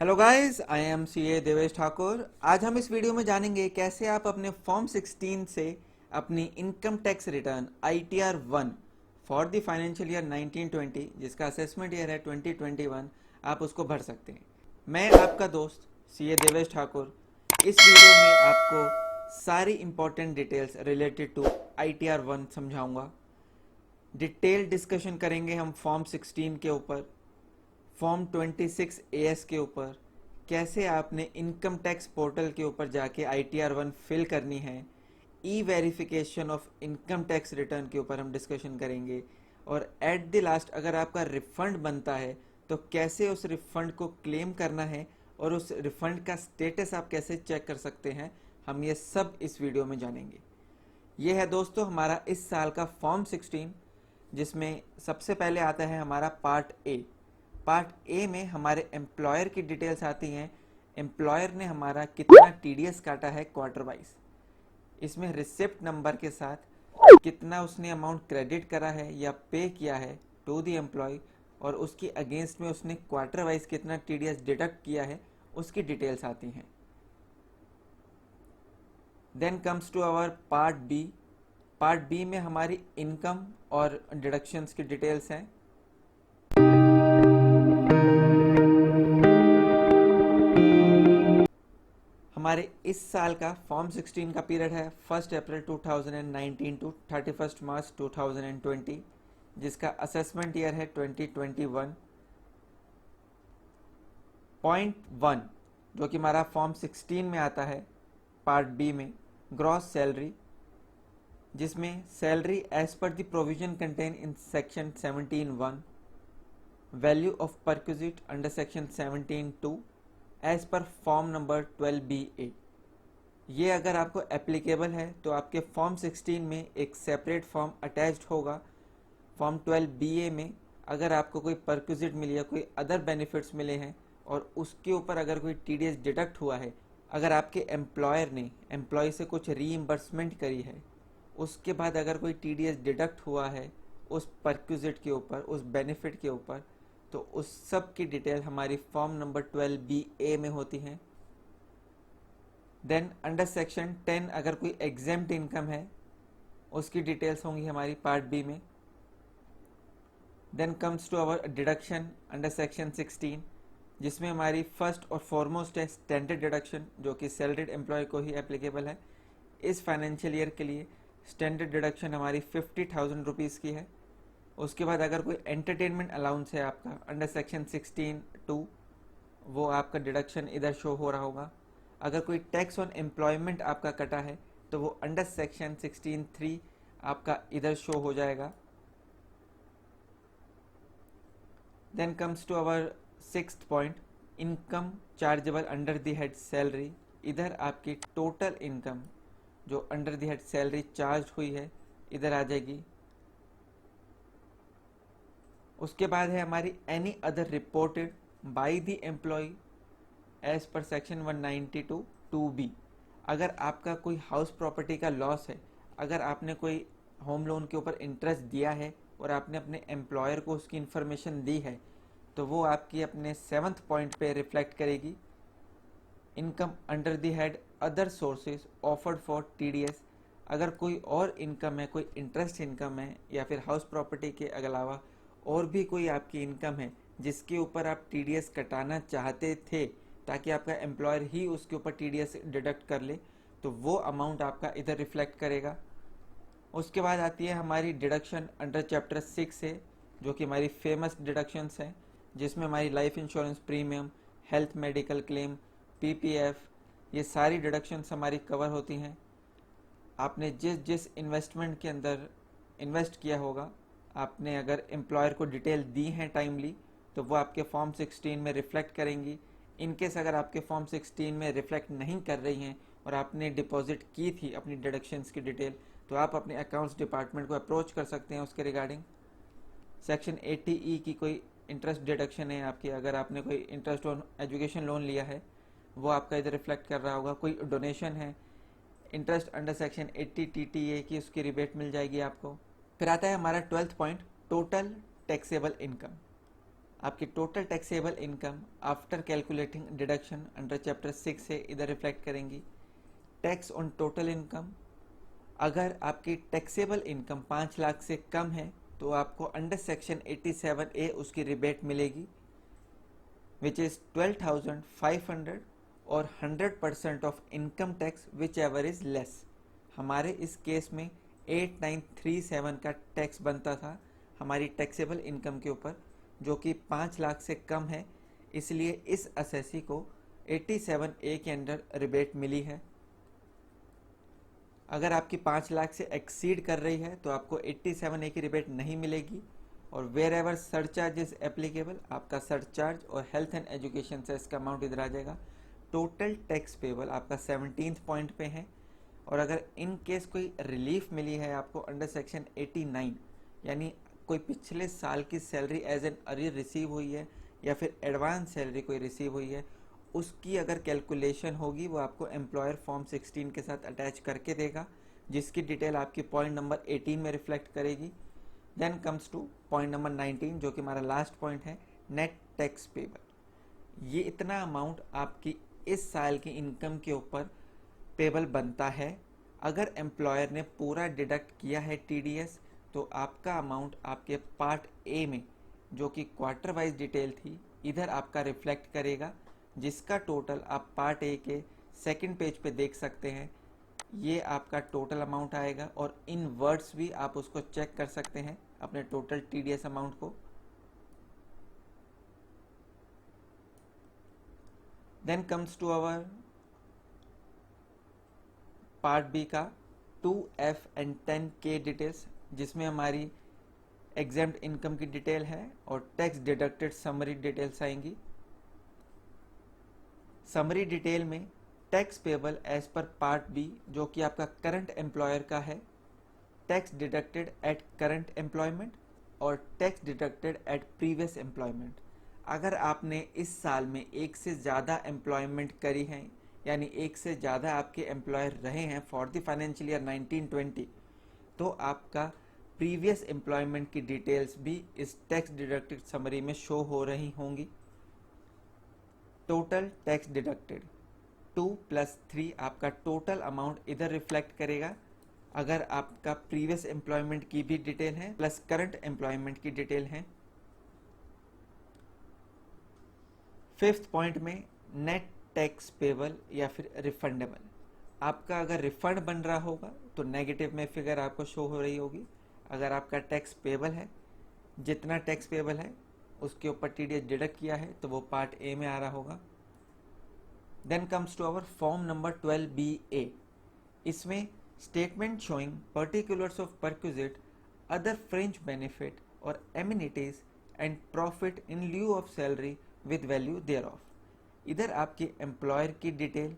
Hello guys, I am CA Devesh Thakur. आज हम इस वीडियो में जानेंगे कैसे आप अपने फॉर्म 16 से अपनी income tax return ITR 1 for the financial year 1920, जिसका असेसमेंट ईयर है 2021, आप उसको भर सकते हैं। मैं आपका दोस्त सीए देवेश ठाकुर इस वीडियो में आपको सारी important details related to ITR 1 समझाऊंगा। डिटेल डिस्कशन करेंगे हम फॉर्म 16 के ऊपर, फॉर्म 26 AS के ऊपर, कैसे आपने इनकम टैक्स पोर्टल के ऊपर जाके ITR 1 फिल करनी है, e verification of income tax return के ऊपर हम डिस्कशन करेंगे, और एट द लास्ट अगर आपका रिफंड बनता है तो कैसे उस रिफंड को क्लेम करना है और उस रिफंड का स्टेटस आप कैसे चेक कर सकते हैं, हम ये सब इस वीडियो में जानेंगे। ये है दोस्तों हमारा इस साल का फॉर्म 16, जिसमें सबसे पहले आता है हमारा पार्ट ए। पार्ट ए में हमारे एम्प्लॉयर की डिटेल्स आती हैं। एम्प्लॉयर ने हमारा कितना TDS काटा है क्वार्टर वाइज, इसमें रिसिप्ट नंबर के साथ कितना उसने अमाउंट क्रेडिट करा है या पे किया है टू दी एम्प्लॉय, और उसके अगेंस्ट में उसने क्वार्टर वाइज कितना TDS डिडक्ट किया है, उसकी डिटेल्स आती हैं। Then comes to our part B. Part B में हमारी इनकम और डिडक्शंस की डिटेल्स हैं। हमारे इस साल का फॉर्म 16 का पीरियड है 1 अप्रैल 2019 टू 31 मार्च 2020, जिसका असेसमेंट ईयर है 2021। पॉइंट 1 जो कि हमारा फॉर्म 16 में आता है पार्ट बी में, ग्रॉस सैलरी, जिसमें salary as per the provision contain in section 17(1), value of perquisite under section 17(2) as per form number 12BA। ये अगर आपको एप्लीकेबल है तो आपके फॉर्म 16 में एक सेपरेट फॉर्म अटैच्ड होगा। फॉर्म 12BA में अगर आपको कोई परक्विजिट मिली है, कोई अदर बेनिफिट्स मिले हैं और उसके ऊपर अगर कोई TDS डिडक्ट हुआ है, अगर आपके एम्प्लॉयर ने एम्प्लॉय से कुछ रीइंबर्समेंट करी है, उसके बाद अगर कोई TDS डिडक्ट हुआ है उस परक्विजिट के ऊपर, उस बेनिफिट के ऊपर, तो उस सब की डिटेल हमारी फॉर्म नंबर 12BA में होती हैं। देन अंडर सेक्शन 10 अगर कोई एग्जेम्प्ट इनकम है, उसकी डिटेल्स होंगी हमारी पार्ट बी में। Then comes to our deduction under section 16, जिसमें हमारी फर्स्ट और फॉरमोस्ट है स्टैंडर्ड डिडक्शन, जो कि सैलरीड एम्प्लॉय को ही एप्लीकेबल है। इस फाइनेंशियल ईयर के लिए स्टैंडर्ड डिडक्शन हमारी 50,000 रुपीज़ की है। उसके बाद अगर कोई एंटरटेनमेंट अलाउंस है आपका अंडर सेक्शन 16(2), वो आपका डिडक्शन इधर शो हो रहा होगा। अगर कोई टैक्स ऑन एम्प्लॉयमेंट आपका कटा है तो वो अंडर सेक्शन 16(3) आपका इधर शो हो जाएगा। Then comes to our sixth point, income chargeable under the head salary. इधर आपकी टोटल इनकम जो under the head salary charge हुई है इधर आ जाएगी। उसके बाद है हमारी any other reported by the employ as per section 192 2B। अगर आपका कोई हाउस प्रॉपर्टी का लॉस है, अगर आपने कोई होम लोन के ऊपर इंटरेस्ट दिया है और आपने अपने एम्प्लॉयर को उसकी इन्फॉर्मेशन दी है, तो वो आपकी अपने 7th पॉइंट पे रिफ्लेक्ट करेगी। Income under the head other sources offered for TDS। अगर कोई और इनकम है, कोई इंटरेस्ट इनकम है, या फिर हाउस प्रॉपर्टी के अलावा और भी कोई आपकी इनकम है जिसके ऊपर आप TDS कटाना चाहते थे ताकि आपका एम्प्लॉयर ही उसके ऊपर TDS डिडक्ट कर ले, तो वो अमाउंट आपका इधर रिफ्लेक्ट करेगा। उसके बाद आती है हमारी डिडक्शन अंडर चैप्टर 6 से, जो कि हमारी फेमस डिडक्शंस हैं, जिसमें हमारी life insurance premium, health medical claim, PPF, ये सारी डिडक्शंस हमारी कवर होती हैं। आपने जिस जिस इन्वेस्टमेंट के अंदर इन्वेस्ट किया होगा, आपने अगर एम्प्लॉयर को डिटेल दी हैं टाइमली, तो वो आपके फॉर्म 16 में रिफ्लेक्ट करेंगी। इनकेस अगर आपके फॉर्म 16 में रिफ्लेक्ट नहीं कर रही हैं और आपने डिपॉजिट की थी अपनी डिडक्शंस की डिटेल, तो आप अपने अकाउंट्स डिपार्टमेंट को अप्रोच कर सकते हैं उसके रिगार्डिंग। सेक्शन 80E की कोई इंटरेस्ट डिडक्शन है आपकी, अगर आपने कोई इंटरेस्ट ऑन एजुकेशन लोन लिया है, वो आपका इधर रिफ्लेक्ट कर रहा होगा। कोई डोनेशन है, इंटरेस्ट अंडर सेक्शन 80 TTA की, उसकी रिबेट मिल जाएगी आपको। फिर आता है हमारा 12th point, total taxable income. आपकी total taxable income after calculating deduction under chapter 6 से इधर रिफ्लेक्ट करेंगी। टैक्स ऑन टोटल इनकम, अगर आपकी टैक्सेबल इनकम 5 लाख से कम है तो आपको अंडर सेक्शन 87A उसकी रिबेट मिलेगी विच इज़ 12,500 और 100% of income tax which ever is less. हमारे इस केस में 8937 का टैक्स बनता था हमारी टैक्सेबल इनकम के ऊपर, जो कि 5 लाख से कम है, इसलिए इस असेसी को 87A के अंडर रिबेट मिली है। अगर आपकी 5 लाख से एक्सीड कर रही है तो आपको 87A की रिबेट नहीं मिलेगी। और wherever surcharge is applicable, आपका सरचार्ज और हेल्थ एंड एजुकेशन से इसका अमाउंट इधर आ जाएगा। टोटल टैक्स पेबल आपका 17th पॉइंट पे है। और अगर इन केस कोई रिलीफ मिली है आपको अंडर सेक्शन 89, यानी कोई पिछले साल की salary as an arrear receive हुई है या फिर एडवांस सैलरी कोई रिसीव हुई है, उसकी अगर कैलकुलेशन होगी वो आपको एम्प्लॉयर फॉर्म 16 के साथ अटैच करके देगा, जिसकी डिटेल आपकी पॉइंट नंबर 18 में रिफ्लेक्ट करेगी। Then comes to point number 19 जो कि हमारा लास्ट पॉइंट है, नेट टैक्स पेबल। ये इतना अमाउंट आपकी इस साल की इनकम के ऊपर पेबल बनता है। अगर एम्प्लॉयर ने पूरा डिडक्ट किया है टीडीएस तो आपका अमाउंट आपके पार्ट ए में, जो कि क्वार्टर वाइज डिटेल थी, इधर आपका रिफ्लेक्ट करेगा, जिसका टोटल आप पार्ट ए के सेकंड पेज पे देख सकते हैं। ये आपका टोटल अमाउंट आएगा और इन वर्ड्स भी आप उसको चेक कर सकते हैं अपने टोटल टीडीएस अमाउंट को। Then comes to our part B का 2F एंड 10K डिटेल्स, जिसमें हमारी एग्जेम्प्ट इनकम की डिटेल है और टैक्स डिडक्टेड समरी डिटेल्स आएंगी। समरी डिटेल में tax payable as per part B, जो कि आपका करंट एम्प्लॉयर का है, tax deducted at current employment और tax deducted at previous employment. अगर आपने इस साल में एक से ज़्यादा एम्प्लॉयमेंट करी है, यानी एक से ज़्यादा आपके एम्प्लॉयर रहे हैं फॉर द फाइनेंशियल ईयर 1920, तो आपका प्रीवियस एम्प्लॉयमेंट की डिटेल्स भी इस टैक्स डिडक्टेड समरी में शो हो रही होंगी। टोटल टैक्स डिडक्टेड 2 + 3 आपका टोटल अमाउंट इधर रिफ्लेक्ट करेगा। अगर आपका प्रीवियस एम्प्लॉयमेंट की भी डिटेल है प्लस करंट एम्प्लॉयमेंट की डिटेल है। 5th पॉइंट में नेट टैक्स पेबल या फिर रिफंडेबल। आपका अगर रिफंड बन रहा होगा तो नेगेटिव में फिगर आपको शो हो रही होगी। अगर आपका टैक्स पेबल है, जितना टैक्स पेबल है उसके ऊपर टीडीएस डिडक्ट किया है तो वो पार्ट ए में आ रहा होगा। Then comes to our form number 12BA। इसमें statement showing particulars of perquisite, other fringe benefit और amenities and profit in lieu of salary with value thereof. इधर आपके एम्प्लॉयर की डिटेल,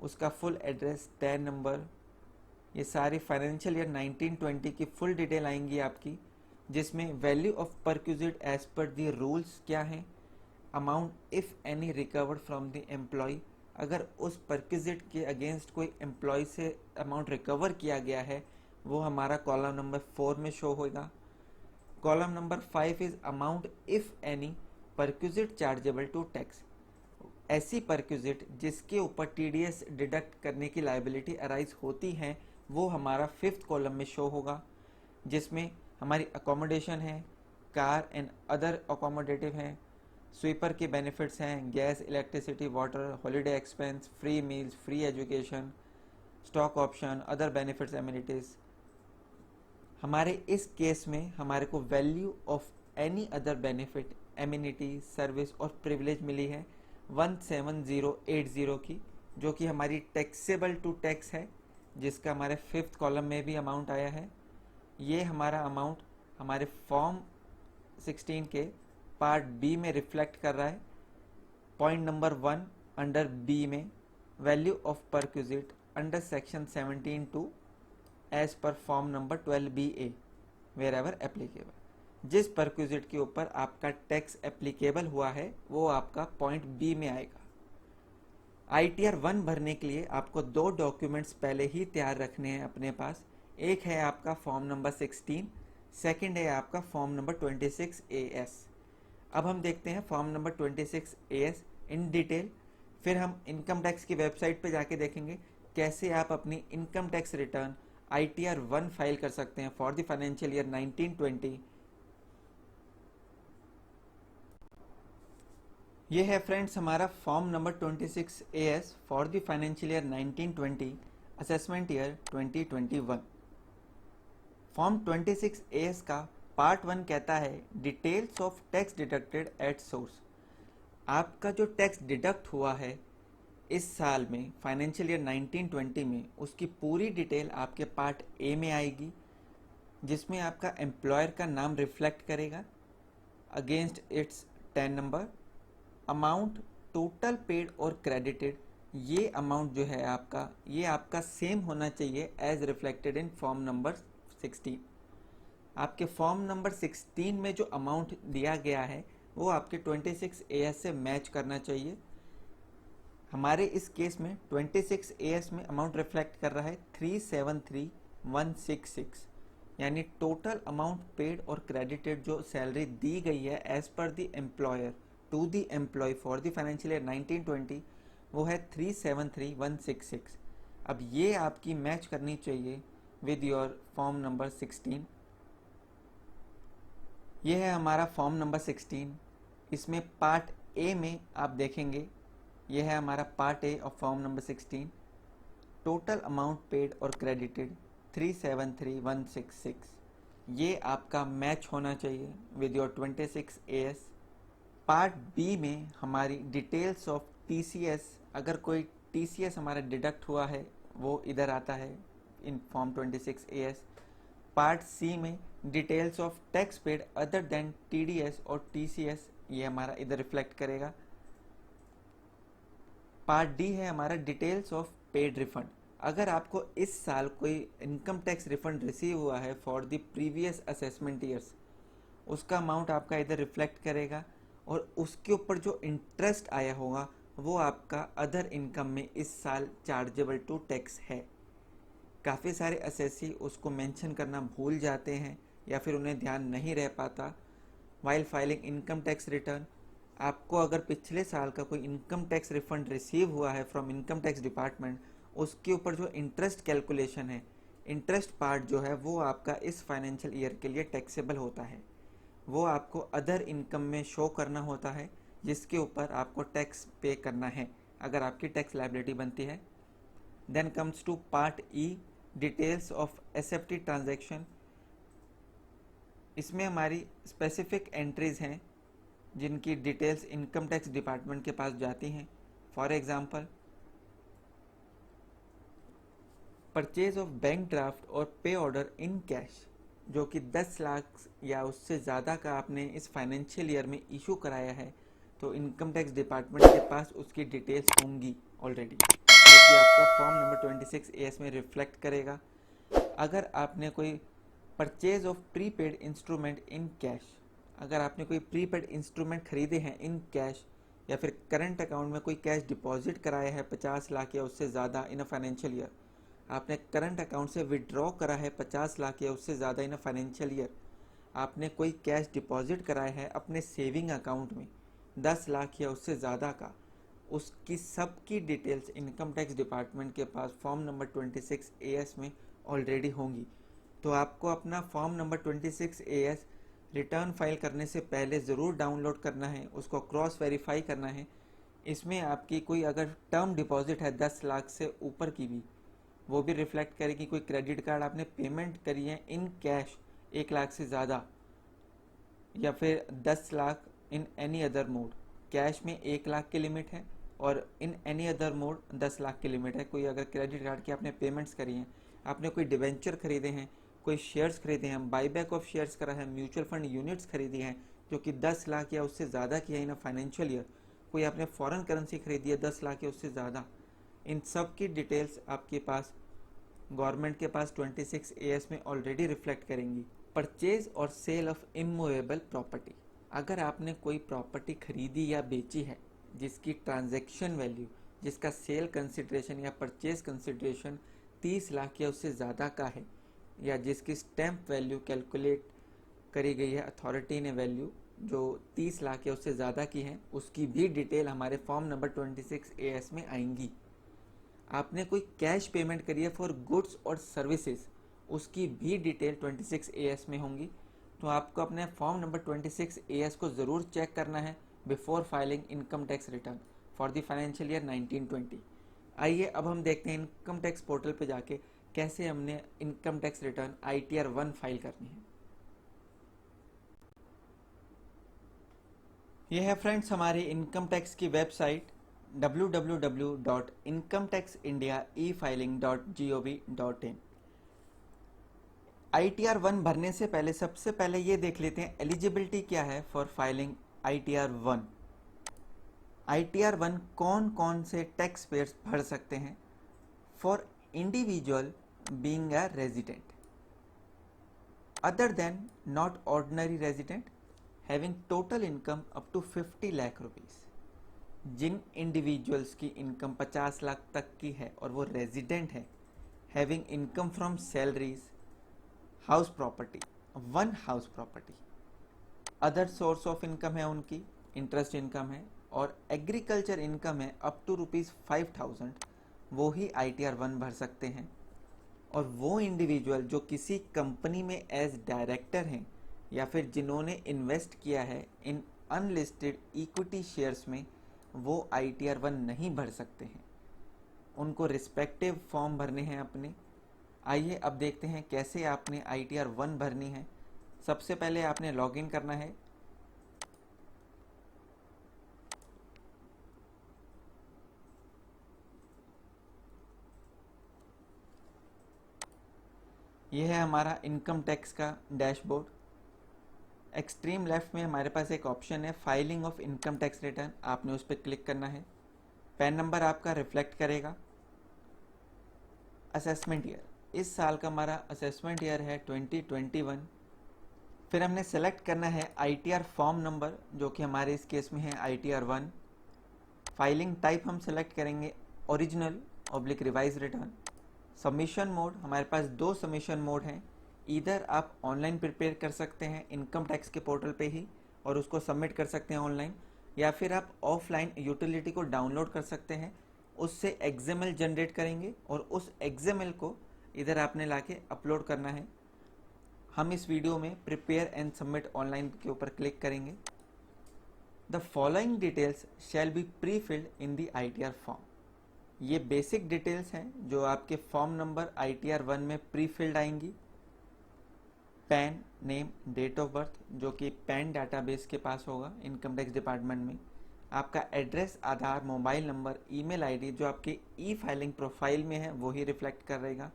उसका फुल एड्रेस, टैन नंबर, ये सारी financial year 1920 की full detail आएंगी आपकी, जिसमें value of perquisite as per the rules क्या हैं, amount if any recovered from the employ, अगर उस परक्विजिट के अगेंस्ट कोई एम्प्लॉय से अमाउंट रिकवर किया गया है वो हमारा कॉलम नंबर 4 में शो होगा। Column number 5 is amount if any perquisite chargeable to tax. ऐसी परक्विजिट जिसके ऊपर टीडीएस डिडक्ट करने की लाइबिलिटी अराइज होती हैं वो हमारा 5th कॉलम में शो होगा, जिसमें हमारी अकोमोडेशन है, कार एंड अदर अकोमोडेटिव हैं, स्वीपर के बेनिफिट्स हैं, gas, electricity, water, holiday expense, free meals, free education, stock option, other benefits, amenities. हमारे इस केस में हमारे को value of any other benefit, amenity, service और प्रिविलेज मिली है 17080 की, जो कि हमारी टैक्सेबल टू टैक्स है, जिसका हमारे 5th कॉलम में भी अमाउंट आया है। ये हमारा अमाउंट हमारे फॉर्म 16 के पार्ट बी में रिफ्लेक्ट कर रहा है। पॉइंट नंबर 1 अंडर बी में value of perquisite under section 17(2) as per form number 12BA wherever applicable. जिस परक्विजिट के ऊपर आपका टैक्स एप्लीकेबल हुआ है वो आपका पॉइंट बी में आएगा। ITR 1 भरने के लिए आपको 2 डॉक्यूमेंट्स पहले ही तैयार रखने हैं अपने पास। एक है आपका फॉर्म नंबर 16, सेकंड है आपका फॉर्म नंबर 26AS। अब हम देखते हैं form number 26AS in detail. फिर हम इनकम टैक्स की वेबसाइट पे जाके देखेंगे कैसे आप अपनी income tax return ITR 1 file कर सकते हैं फॉर द फाइनेंशियल ईयर 1920। ये है फ्रेंड्स हमारा form number 26AS for the financial year 1920 assessment year 2021। Form 26AS का पार्ट 1 कहता है details of tax deducted at source. आपका जो टैक्स डिडक्ट हुआ है इस साल में फाइनेंशियल ईयर 1920 में, उसकी पूरी डिटेल आपके पार्ट ए में आएगी, जिसमें आपका एम्प्लॉयर का नाम रिफ्लेक्ट करेगा against its ten number, amount total paid और क्रेडिटेड। ये अमाउंट जो है आपका, ये आपका सेम होना चाहिए as reflected in form number 16। आपके फॉर्म नंबर 16 में जो अमाउंट दिया गया है वो आपके 26AS से मैच करना चाहिए। हमारे इस केस में 26AS में अमाउंट रिफ्लेक्ट कर रहा है 373,166, यानी टोटल अमाउंट पेड और क्रेडिटेड जो सैलरी दी गई है as per the employer to the employ for the financial year 1920 वो है 373,166। अब ये आपकी मैच करनी चाहिए विद योर फॉर्म नंबर 16। ये है हमारा फॉर्म नंबर 16। इसमें पार्ट ए में आप देखेंगे, ये है हमारा part A of form number 16। Total amount paid और क्रेडिटेड 373,166, ये आपका मैच होना चाहिए with your 26AS। Part B में हमारी डिटेल्स ऑफ TCS, अगर कोई TCS हमारा डिडक्ट हुआ है वो इधर आता है in form 26AS। Part C में details of tax paid other than TDS और TCS, ये हमारा इधर रिफ्लेक्ट करेगा। पार्ट डी है हमारा डिटेल्स ऑफ पेड रिफंड। अगर आपको इस साल कोई इनकम टैक्स रिफंड रिसीव हुआ है for the previous assessment years, उसका अमाउंट आपका इधर रिफ्लेक्ट करेगा, और उसके ऊपर जो इंटरेस्ट आया होगा वो आपका अदर इनकम में इस साल चार्जेबल टू टैक्स है। काफ़ी सारे असेसी उसको मेंशन करना भूल जाते हैं या फिर उन्हें ध्यान नहीं रह पाता while filing income tax return. आपको अगर पिछले साल का कोई इनकम टैक्स रिफंड रिसीव हुआ है फ्रॉम इनकम टैक्स डिपार्टमेंट, उसके ऊपर जो इंटरेस्ट कैलकुलेशन है, इंटरेस्ट पार्ट जो है वो आपका इस फाइनेंशियल ईयर के लिए टैक्सेबल होता है, वो आपको अदर इनकम में शो करना होता है, जिसके ऊपर आपको टैक्स पे करना है अगर आपकी टैक्स लायबिलिटी बनती है। Then comes to part E, details of SFT transaction. इसमें हमारी स्पेसिफिक एंट्रीज हैं जिनकी डिटेल्स इनकम टैक्स डिपार्टमेंट के पास जाती हैं। For example, purchase of bank draft और पे ऑर्डर इन कैश, जो कि 10 लाख या उससे ज़्यादा का आपने इस फाइनेंशियल ईयर में इशू कराया है, तो इनकम टैक्स डिपार्टमेंट के पास उसकी डिटेल्स होंगी ऑलरेडी, जो कि आपका फॉर्म नंबर 26AS में रिफ्लेक्ट करेगा। अगर आपने कोई purchase of prepaid instrument in cash, अगर आपने कोई प्रीपेड इंस्ट्रूमेंट खरीदे हैं इन कैश, या फिर करंट अकाउंट में कोई कैश डिपॉजिट कराया है 50 लाख या उससे ज़्यादा इन अ फाइनेंशियल ईयर, आपने करंट अकाउंट से विड्रॉ करा है 50 लाख या उससे ज़्यादा इन अ फाइनेंशियल ईयर, आपने कोई कैश डिपॉजिट कराया है अपने सेविंग अकाउंट में 10 लाख या उससे ज़्यादा का, उसकी सब की डिटेल्स इनकम टैक्स डिपार्टमेंट के पास फॉर्म नंबर 26AS में ऑलरेडी होंगी। तो आपको अपना form number 26AS return file करने से पहले ज़रूर डाउनलोड करना है, उसको क्रॉस वेरीफाई करना है। इसमें आपकी कोई अगर टर्म डिपॉजिट है 10 लाख से ऊपर की भी, वो भी रिफ्लेक्ट करेगी। कोई क्रेडिट कार्ड आपने पेमेंट करी है इन कैश 1 लाख से ज़्यादा, या फिर 10 lakh in any other mode, cash में 1 लाख की लिमिट है और in any other mode 10 lakh की लिमिट है। कोई अगर क्रेडिट कार्ड की आपने पेमेंट्स करी हैं, आपने कोई डिवेंचर खरीदे हैं, कोई शेयर्स खरीदे हैं, बाईबैक ऑफ शेयर्स करा है, म्यूचुअल फंड यूनिट्स खरीदी हैं जो कि 10 लाख या उससे ज़्यादा की है इन फाइनेंशियल ईयर, कोई आपने फॉरेन करेंसी खरीदी है 10 लाख या उससे ज़्यादा, इन सब की डिटेल्स आपके पास गवर्नमेंट के पास 26AS में ऑलरेडी रिफ्लेक्ट करेंगी। परचेज और सेल ऑफ इमूवेबल प्रॉपर्टी, अगर आपने कोई प्रॉपर्टी खरीदी या बेची है जिसकी ट्रांजैक्शन वैल्यू, जिसका सेल कंसिडरेशन या परचेज कंसिडरेशन 30 लाख या उससे ज़्यादा का है, या जिसकी स्टैम्प वैल्यू कैलकुलेट करी गई है अथॉरिटी ने वैल्यू जो 30 लाख या उससे ज़्यादा की हैं उसकी भी डिटेल हमारे फॉर्म नंबर 26AS में आएंगी। आपने कोई कैश पेमेंट करी है फॉर गुड्स और सर्विसेज, उसकी भी डिटेल 26AS में होंगी। तो आपको अपने फॉर्म नंबर 26AS को ज़रूर चेक करना है before filing income tax return for the financial year 1920। आइए अब हम देखते हैं इनकम टैक्स पोर्टल पे जाके कैसे हमने income tax return ITR 1 file करनी है। यह है फ्रेंड्स हमारी इनकम टैक्स की वेबसाइट www.incometaxindiaefiling.gov.in। ITR 1 भरने से पहले सबसे पहले ये देख लेते हैं एलिजिबिलिटी क्या है फॉर फाइलिंग ITR 1। ITR 1 कौन कौन से टैक्स पेयर्स भर सकते हैं? For individual being a resident other than not ordinary resident having total income up to 50 lakh rupees. जिन इंडिविजुअल्स की इनकम 50 लाख तक की है और वो रेजिडेंट है, having income from salaries, house property, one house property, other source of income है उनकी, इंटरेस्ट इनकम है और एग्रीकल्चर इनकम है अप टू ₹5,000, वो ही ITR 1 भर सकते हैं। और वो इंडिविजुअल जो किसी कंपनी में एज डायरेक्टर हैं या फिर जिन्होंने इन्वेस्ट किया है इन अनलिस्टेड इक्विटी शेयर्स में, वो ITR 1 नहीं भर सकते हैं। उनको रिस्पेक्टिव फॉर्म भरने हैं अपने। आइए अब देखते हैं कैसे आपने ITR 1 भरनी है। सबसे पहले आपने लॉगिन करना है। यह है हमारा इनकम टैक्स का डैशबोर्ड। एक्सट्रीम लेफ्ट में हमारे पास एक ऑप्शन है filing of income tax return, आपने उस पर क्लिक करना है। पैन नंबर आपका रिफ्लेक्ट करेगा। असेसमेंट ईयर, इस साल का हमारा असेसमेंट ईयर है 2021। फिर हमने सेलेक्ट करना है ITR फॉर्म नंबर, जो कि हमारे इस केस में है ITR 1। फाइलिंग टाइप हम सेलेक्ट करेंगे original oblique revise return. Submission mode, हमारे पास दो सबमिशन मोड हैं। इधर आप ऑनलाइन प्रिपेयर कर सकते हैं इनकम टैक्स के पोर्टल पे ही और उसको सबमिट कर सकते हैं ऑनलाइन, या फिर आप ऑफलाइन यूटिलिटी को डाउनलोड कर सकते हैं, उससे XML जनरेट करेंगे और उस XML को इधर आपने लाके अपलोड करना है। हम इस वीडियो में प्रिपेयर एंड सबमिट ऑनलाइन के ऊपर क्लिक करेंगे। The following details shall be pre filled in the ITR form. ये बेसिक डिटेल्स हैं जो आपके फॉर्म नंबर ITR 1 में प्री फिल्ड आएंगी। PAN, name, date of birth, जो कि पैन डाटाबेस के पास होगा इनकम टैक्स डिपार्टमेंट में। आपका एड्रेस, आधार, मोबाइल नंबर, ईमेल आईडी जो आपके फाइलिंग प्रोफाइल में है वो ही रिफ्लेक्ट करेगा।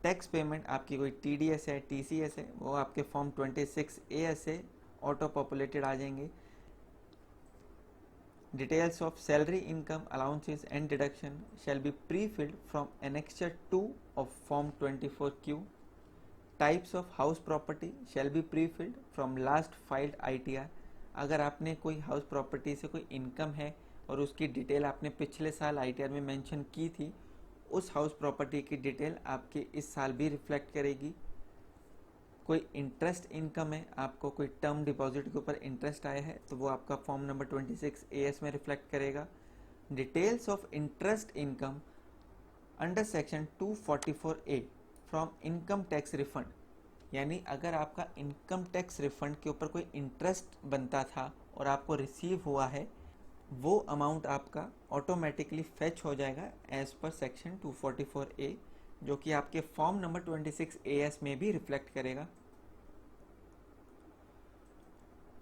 टैक्स पेमेंट, आपकी कोई TDS है, TCS है, वो आपके फॉर्म 26AS से ऑटो पॉपुलेटेड आ जाएंगे। Details of salary, income, allowances and deduction shall be pre-filled from Annexure 2 of Form 24Q. Types of house property shall be pre-filled from last filed ITR. अगर आपने कोई house property से कोई income है और उसकी detail आपने पिछले साल ITR में मेंशन की थी, उस हाउस प्रॉपर्टी की डिटेल आपके इस साल भी रिफ्लेक्ट करेगी। कोई इंटरेस्ट इनकम है, आपको कोई टर्म डिपॉजिट के ऊपर इंटरेस्ट आया है, तो वो आपका फॉर्म नंबर 26AS में रिफ्लेक्ट करेगा। Details of interest income under section 244A from income tax refund, यानी अगर आपका इनकम टैक्स रिफंड के ऊपर कोई इंटरेस्ट बनता था और आपको रिसीव हुआ है, वो अमाउंट आपका ऑटोमेटिकली फेच हो जाएगा एज पर सेक्शन 244A, जो कि आपके फॉर्म नंबर 26AS में भी रिफ्लेक्ट करेगा।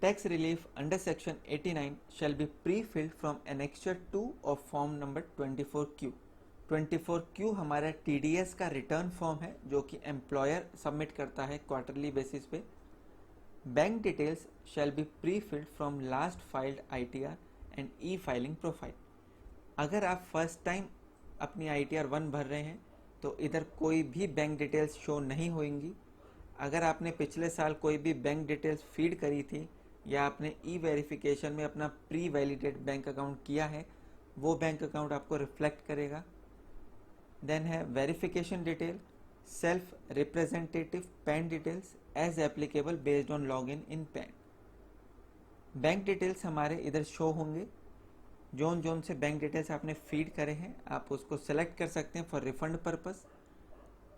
Tax relief under section 89 shell be pre field from annexure 2 of form number 24Q। 24Q हमारा TDS का रिटर्न फॉर्म है जो कि एम्प्लॉयर सबमिट करता है क्वार्टरली बेसिस पे। Bank details shall be pre field from last filed ITR and filing profile. अगर आप फर्स्ट टाइम अपनी ITR 1 भर रहे हैं तो इधर कोई भी बैंक डिटेल्स शो नहीं होंगी। अगर आपने पिछले साल कोई भी बैंक डिटेल्स फीड करी थी या आपने वेरिफिकेशन में अपना प्री वैलिडेट बैंक अकाउंट किया है, वो बैंक अकाउंट आपको रिफ्लेक्ट करेगा। देन है verification detail, self representative PAN details as applicable based on login in PAN. Bank details हमारे इधर शो होंगे। जोन जोन से बैंक डिटेल्स आपने फीड करे हैं आप उसको सेलेक्ट कर सकते हैं फॉर रिफंड पर्पस।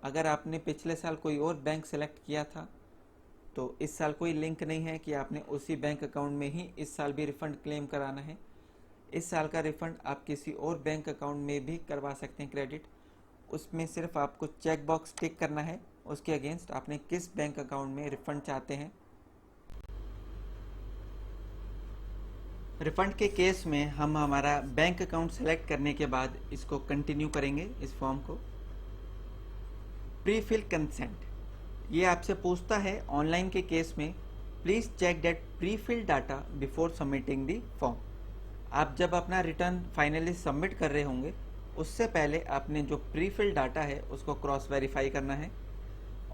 अगर आपने पिछले साल कोई और बैंक सेलेक्ट किया था तो इस साल कोई लिंक नहीं है कि आपने उसी बैंक अकाउंट में ही इस साल भी रिफंड क्लेम कराना है। इस साल का रिफंड आप किसी और बैंक अकाउंट में भी करवा सकते हैं क्रेडिट। उसमें सिर्फ आपको चेक बॉक्स टिक करना है उसके अगेंस्ट आपने किस बैंक अकाउंट में रिफंड चाहते हैं। रिफंड के केस में हम हमारा बैंक अकाउंट सेलेक्ट करने के बाद इसको कंटिन्यू करेंगे इस फॉर्म को। प्री फिल कंसेंट, ये आपसे पूछता है ऑनलाइन के केस में please check that pre fill data before submitting the form. आप जब अपना रिटर्न फाइनली सबमिट कर रहे होंगे उससे पहले आपने जो प्री फिल डाटा है उसको क्रॉस वेरीफाई करना है।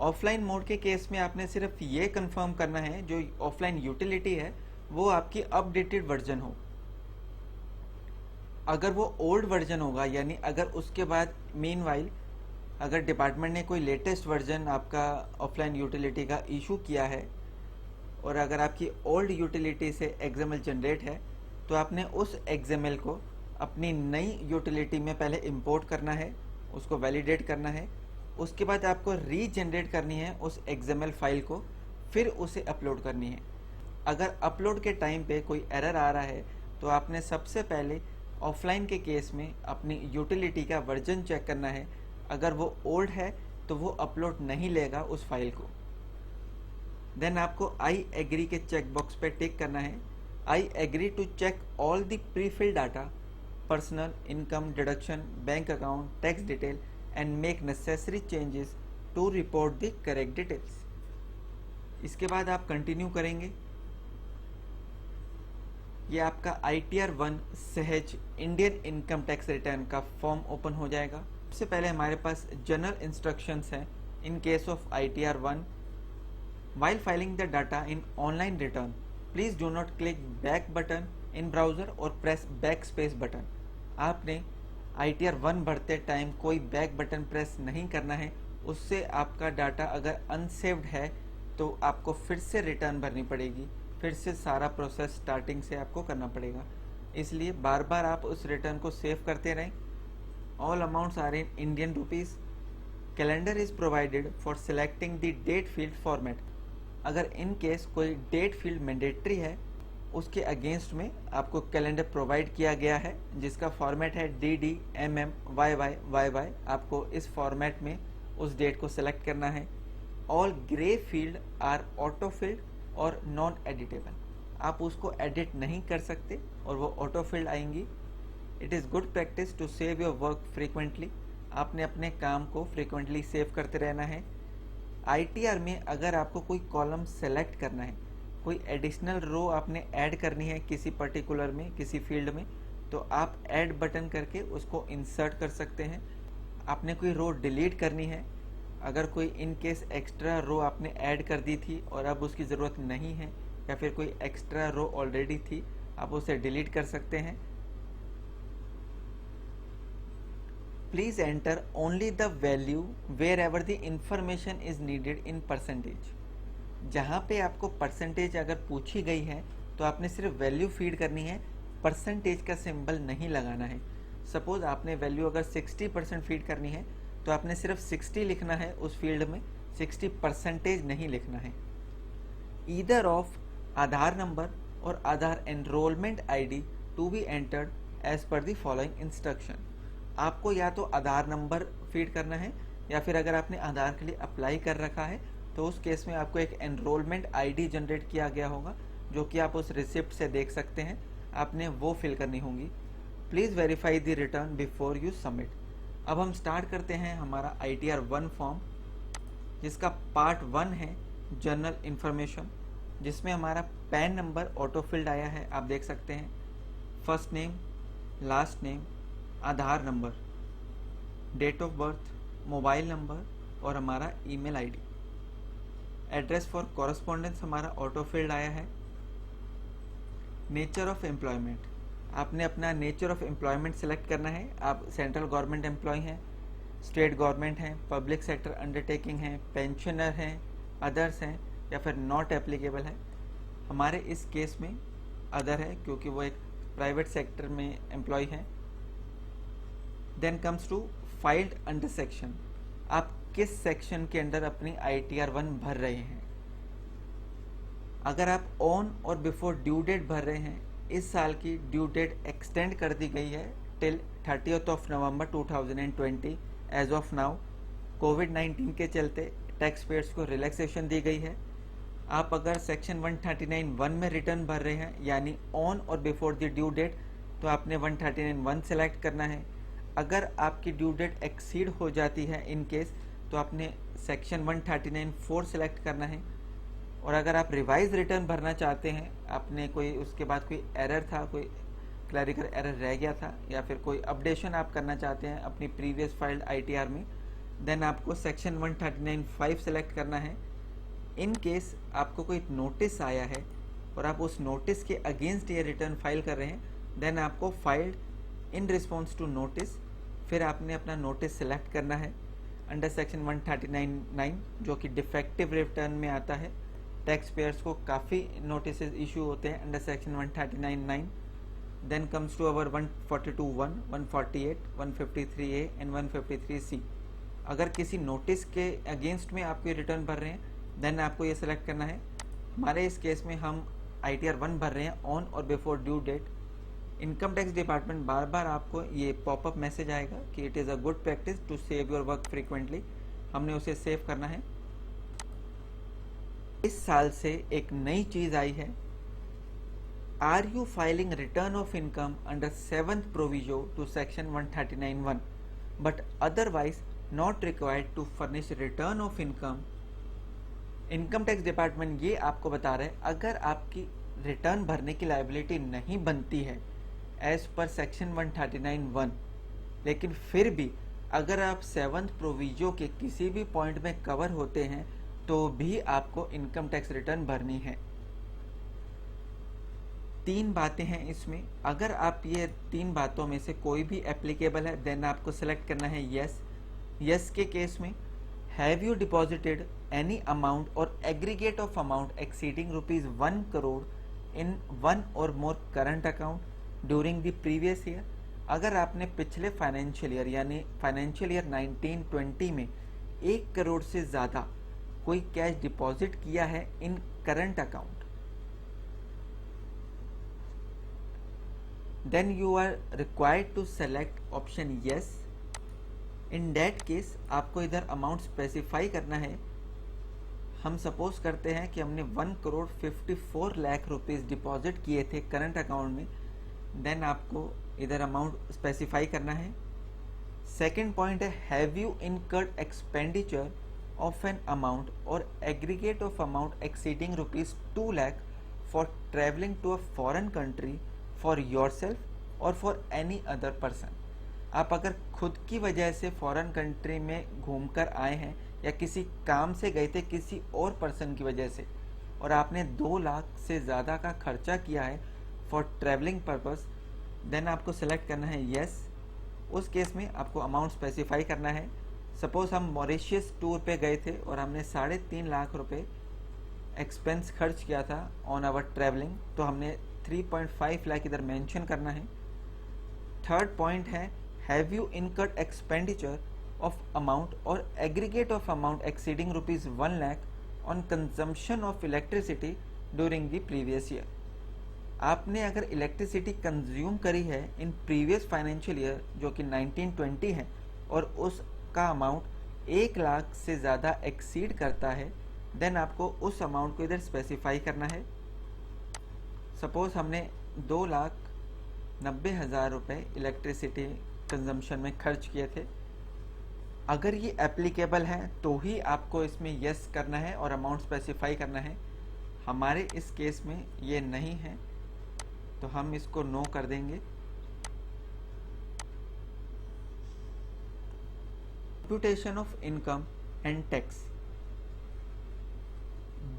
ऑफलाइन मोड के केस में आपने सिर्फ ये कंफर्म करना है जो ऑफलाइन यूटिलिटी है वो आपकी अपडेटेड वर्जन हो। अगर वो ओल्ड वर्जन होगा यानी अगर उसके बाद मीनवाइल अगर डिपार्टमेंट ने कोई लेटेस्ट वर्जन आपका ऑफलाइन यूटिलिटी का इशू किया है और अगर आपकी ओल्ड यूटिलिटी से एक्सएमएल जनरेट है तो आपने उस एक्सएमएल को अपनी नई यूटिलिटी में पहले इंपोर्ट करना है, उसको वैलिडेट करना है, उसके बाद आपको रीजनरेट करनी है उस एक्सएमएल फाइल को, फिर उसे अपलोड करनी है। अगर अपलोड के टाइम पे कोई एरर आ रहा है तो आपने सबसे पहले ऑफलाइन के केस में अपनी यूटिलिटी का वर्जन चेक करना है। अगर वो ओल्ड है तो वो अपलोड नहीं लेगा उस फाइल को। देन आपको आई एग्री के चेक बॉक्स पे टिक करना है। I agree to check all the pre fill data, personal income deduction, bank account, tax detail and make necessary changes to report the correct details. इसके बाद आप continue करेंगे। ये आपका ITR 1 सहज इंडियन इनकम टैक्स रिटर्न का form open हो जाएगा। सबसे पहले हमारे पास जनरल इंस्ट्रक्शंस हैं इन case of ITR 1। While filing the data in online return please do not click back button in browser और प्रेस बैक स्पेस बटन। आपने ITR 1 भरते टाइम कोई बैक बटन प्रेस नहीं करना है, उससे आपका डाटा अगर अनसेव्ड है तो आपको फिर से रिटर्न भरनी पड़ेगी, फिर से सारा प्रोसेस स्टार्टिंग से आपको करना पड़ेगा। इसलिए बार बार आप उस रिटर्न को सेव करते रहें। All amounts are in Indian rupees. Calendar is provided for selecting the date field format. अगर इन केस कोई डेट फील्ड मैंडेटरी है उसके अगेंस्ट में आपको कैलेंडर प्रोवाइड किया गया है जिसका फॉर्मेट है DD MM YY। आपको इस फॉर्मेट में उस डेट को सेलेक्ट करना है। All grey field are auto filled और नॉन एडिटेबल, आप उसको एडिट नहीं कर सकते और वो ऑटो फिल्ड आएंगी। It is good practice to save your work frequently. आपने अपने काम को फ्रीक्वेंटली सेव करते रहना है। ITR में अगर आपको कोई कॉलम सेलेक्ट करना है, कोई एडिशनल रो आपने ऐड करनी है किसी पर्टिकुलर में किसी फील्ड में, तो आप ऐड बटन करके उसको इंसर्ट कर सकते हैं। आपने कोई रो डिलीट करनी है, अगर कोई इन केस एक्स्ट्रा रो आपने ऐड कर दी थी और अब उसकी ज़रूरत नहीं है या फिर कोई एक्स्ट्रा रो ऑलरेडी थी, आप उसे डिलीट कर सकते हैं। Please enter only the value wherever the information is needed in percentage. जहाँ पे आपको परसेंटेज अगर पूछी गई है तो आपने सिर्फ वैल्यू फीड करनी है, परसेंटेज का सिंबल नहीं लगाना है। सपोज आपने वैल्यू अगर 60% फीड करनी है तो आपने सिर्फ 60 लिखना है उस फील्ड में, 60% नहीं लिखना है। ईदर ऑफ आधार नंबर और Aadhaar enrolment ID to be entered as per the following instruction. आपको या तो आधार नंबर फीड करना है या फिर अगर आपने आधार के लिए अप्लाई कर रखा है तो उस केस में आपको एक एनरोलमेंट ID जनरेट किया गया होगा जो कि आप उस रिसिप्ट से देख सकते हैं, आपने वो फिल करनी होगी। Please verify the return before you submit. अब हम स्टार्ट करते हैं हमारा ITR 1 फॉर्म जिसका पार्ट 1 है जनरल इन्फॉर्मेशन, जिसमें हमारा पैन नंबर ऑटो फिल्ड आया है, आप देख सकते हैं। First name, last name, Aadhaar number, date of birth, mobile number और हमारा email ID। Address for correspondence हमारा ऑटो फील्ड आया है। नेचर ऑफ एम्प्लॉयमेंट, आपने अपना नेचर ऑफ एम्प्लॉयमेंट सेलेक्ट करना है। आप सेंट्रल गवर्नमेंट एम्प्लॉय हैं, स्टेट गवर्नमेंट हैं, पब्लिक सेक्टर अंडरटेकिंग हैं, पेंशनर हैं, अदर्स हैं या फिर नॉट एप्लीकेबल है। हमारे इस केस में अदर है क्योंकि वो एक प्राइवेट सेक्टर में एम्प्लॉय हैं। Then comes to filed under section, आप किस सेक्शन के अंडर अपनी ITR 1 भर रहे हैं। अगर आप ऑन और बिफोर ड्यू डेट भर रहे हैं, इस साल की ड्यू डेट एक्सटेंड कर दी गई है till 30th of November 2020 as of now. कोविड-19 के चलते टैक्स पेयर्स को रिलैक्सेशन दी गई है। आप अगर सेक्शन 139(1) में रिटर्न भर रहे हैं यानी ऑन और बिफोर द ड्यू डेट, तो आपने 139(1) सेलेक्ट करना है। अगर आपकी ड्यू डेट एक्सीड हो जाती है इन केस, तो आपने सेक्शन 139(4) सेलेक्ट करना है। और अगर आप रिवाइज रिटर्न भरना चाहते हैं, आपने कोई उसके बाद कोई एरर था, कोई क्लैरिकल एरर रह गया था, या फिर कोई अपडेशन आप करना चाहते हैं अपनी प्रीवियस फाइल्ड ITR में, देन आपको सेक्शन 139(5) सेलेक्ट करना है। इन केस आपको कोई नोटिस आया है और आप उस नोटिस के अगेंस्ट ये रिटर्न फाइल कर रहे हैं, देन आपको filed in response to notice, फिर आपने अपना नोटिस सेलेक्ट करना है अंडर सेक्शन 139(9) जो कि डिफेक्टिव रिटर्न में आता है। टैक्स पेयर्स को काफ़ी नोटिस इशू होते हैं under section 139(9). Then comes to our 142(1), 148, 153A and 153C। अगर किसी नोटिस के अगेंस्ट में आप कोई रिटर्न भर रहे हैं, देन आपको ये सेलेक्ट करना है। हमारे इस केस में हम ITR 1 भर रहे हैं ऑन और before due date. Income tax department बार बार आपको ये पॉपअप मैसेज आएगा कि it is a good practice to save your work frequently, हमने उसे सेव करना है। इस साल से एक नई चीज़ आई है, are you filing return of income under 7th proviso to section 139(1) but otherwise not required to furnish return of income. Income tax department ये आपको बता रहा है, अगर आपकी रिटर्न भरने की लायबिलिटी नहीं बनती है एज पर सेक्शन 139(1), लेकिन फिर भी अगर आप 7th प्रोविजो के किसी भी पॉइंट में कवर होते हैं, तो भी आपको इनकम टैक्स रिटर्न भरनी है। 3 बातें हैं इसमें, अगर आप ये 3 बातों में से कोई भी एप्लीकेबल है, देन आपको सेलेक्ट करना है यस। यस के केस में, have you deposited any amount और aggregate of amount exceeding ₹1 crore in 1 और more current account during the previous year. अगर आपने पिछले फाइनेंशियल ईयर यानी फाइनेंशियल ईयर 1920 में 1 करोड़ से ज़्यादा कोई कैश डिपॉजिट किया है in current account, then you are required to select option yes. in that case आपको इधर अमाउंट स्पेसिफाई करना है। हम सपोज करते हैं कि हमने 1,54 लाख रुपीज़ डिपॉजिट किए थे करंट अकाउंट में, देन आपको इधर अमाउंट स्पेसिफाई करना है। सेकेंड पॉइंट है, have you incurred expenditure of an amount और aggregate of amount exceeding ₹2 lakh for travelling to a foreign country for yourself और फॉर एनी अदर पर्सन। आप अगर खुद की वजह से फॉरेन कंट्री में घूमकर आए हैं या किसी काम से गए थे किसी और पर्सन की वजह से, और आपने 2 लाख से ज़्यादा का खर्चा किया है फॉर ट्रैवलिंग पर्पस, देन आपको सेलेक्ट करना है येस। उस केस में आपको अमाउंट स्पेसिफाई करना है। सपोज हम मॉरिशियस टूर पे गए थे और हमने 3.5 लाख रुपए एक्सपेंस खर्च किया था ऑन आवर ट्रैवलिंग, तो हमने 3.5 लाख इधर मेंशन करना है। थर्ड पॉइंट है, have you incurred expenditure of amount और aggregate of amount exceeding ₹1 lakh on consumption of electricity during the previous year. आपने अगर इलेक्ट्रिसिटी कंज्यूम करी है इन प्रीवियस फाइनेंशियल ईयर जो कि 1920 है और उसका अमाउंट 1 लाख से ज़्यादा एक्सीड करता है, देन आपको उस अमाउंट को इधर स्पेसिफाई करना है। सपोज हमने 2,90,000 रुपये इलेक्ट्रिसिटी कंजम्पशन में खर्च किए थे। अगर ये एप्लीकेबल है तो ही आपको इसमें यस करना है और अमाउंट स्पेसिफाई करना है। हमारे इस केस में ये नहीं है तो हम इसको नो कर देंगे। Computation of income and tax,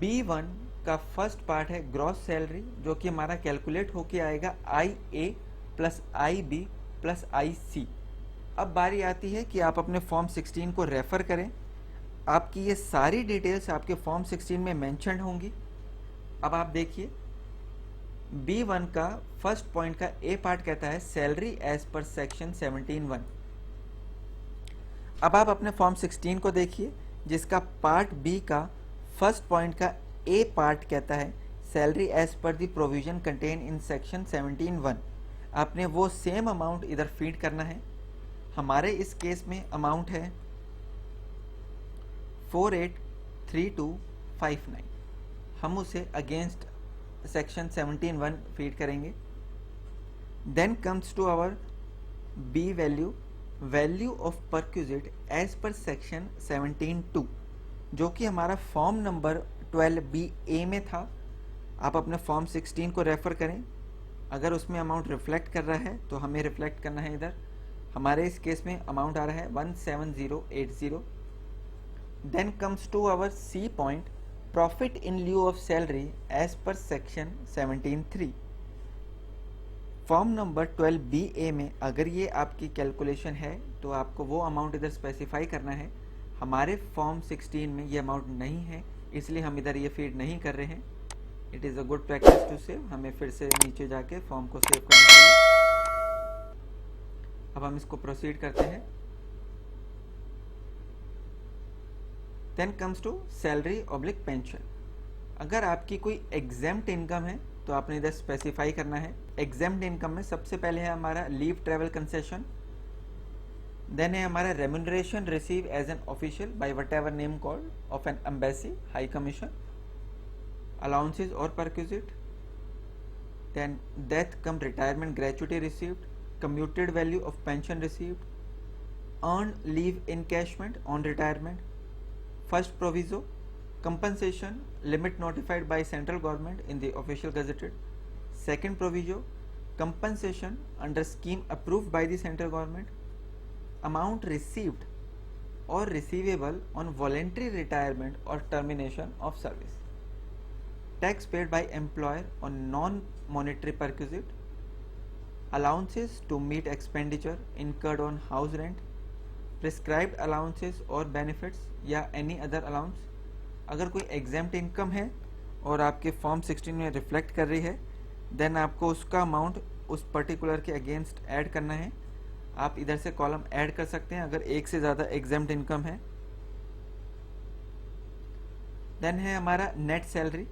B1 का फर्स्ट पार्ट है ग्रॉस सैलरी, जो कि हमारा कैलकुलेट होके आएगा IA plus IB plus IC। अब बारी आती है कि आप अपने फॉर्म 16 को रेफ़र करें, आपकी ये सारी डिटेल्स आपके फॉर्म 16 में मेंशन होंगी। अब आप देखिए, B1 का फर्स्ट पॉइंट का ए पार्ट कहता है सैलरी एज पर सेक्शन 17(1). अब आप अपने फॉर्म 16 को देखिए, जिसका पार्ट बी का फर्स्ट पॉइंट का ए पार्ट कहता है salary as per the provision contain in section 17(1). आपने वो सेम अमाउंट इधर फीड करना है। हमारे इस केस में अमाउंट है 483259। हम उसे अगेंस्ट सेक्शन 17(1) फीड करेंगे। Then comes to our B value of perquisite as per section 17(2), जो कि हमारा फॉर्म नंबर 12BA में था। आप अपने फॉर्म 16 को रेफर करें, अगर उसमें अमाउंट रिफ्लेक्ट कर रहा है तो हमें रिफ्लेक्ट करना है इधर। हमारे इस केस में अमाउंट आ रहा है 17080। Then comes to our C point, profit in lieu of salary as per section 17(3). Form number 12BA में अगर ये आपकी कैलकुलेशन है तो आपको वो अमाउंट इधर स्पेसिफाई करना है। हमारे फॉर्म 16 में ये अमाउंट नहीं है, इसलिए हम इधर ये फीड नहीं कर रहे हैं। It is a good practice to save. हमें फिर से नीचे जाके फॉर्म को सेव करना चाहिए। अब हम इसको प्रोसीड करते हैं। Then comes to salary oblique pension. अगर आपकी कोई एग्जेम्प्ट इनकम है तो आपने इधर स्पेसिफाई करना है। एग्जेम्प्ट इनकम में सबसे पहले है हमारा लीव ट्रेवल कंसेशन, देन है हमारा remuneration receive as an official by whatever name called of an embassy, high commission, allowances और perquisite, then death cum retirement gratuity received, commuted value of pension received, earned leave encashment on retirement, first proviso, compensation limit notified by central government in the official gazetted, second proviso, compensation under scheme approved by the central government, amount received or receivable on voluntary retirement or termination of service, tax paid by employer on non-monetary perquisite, allowances to meet expenditure incurred on house rent, prescribed allowances और benefits या any other allowance। अगर कोई exempt income है और आपके form 16 में reflect कर रही है, देन आपको उसका अमाउंट उस पर्टिकुलर के अगेंस्ट ऐड करना है। आप इधर से कॉलम ऐड कर सकते हैं अगर एक से ज़्यादा exempt इनकम है। देन है हमारा नेट सैलरी।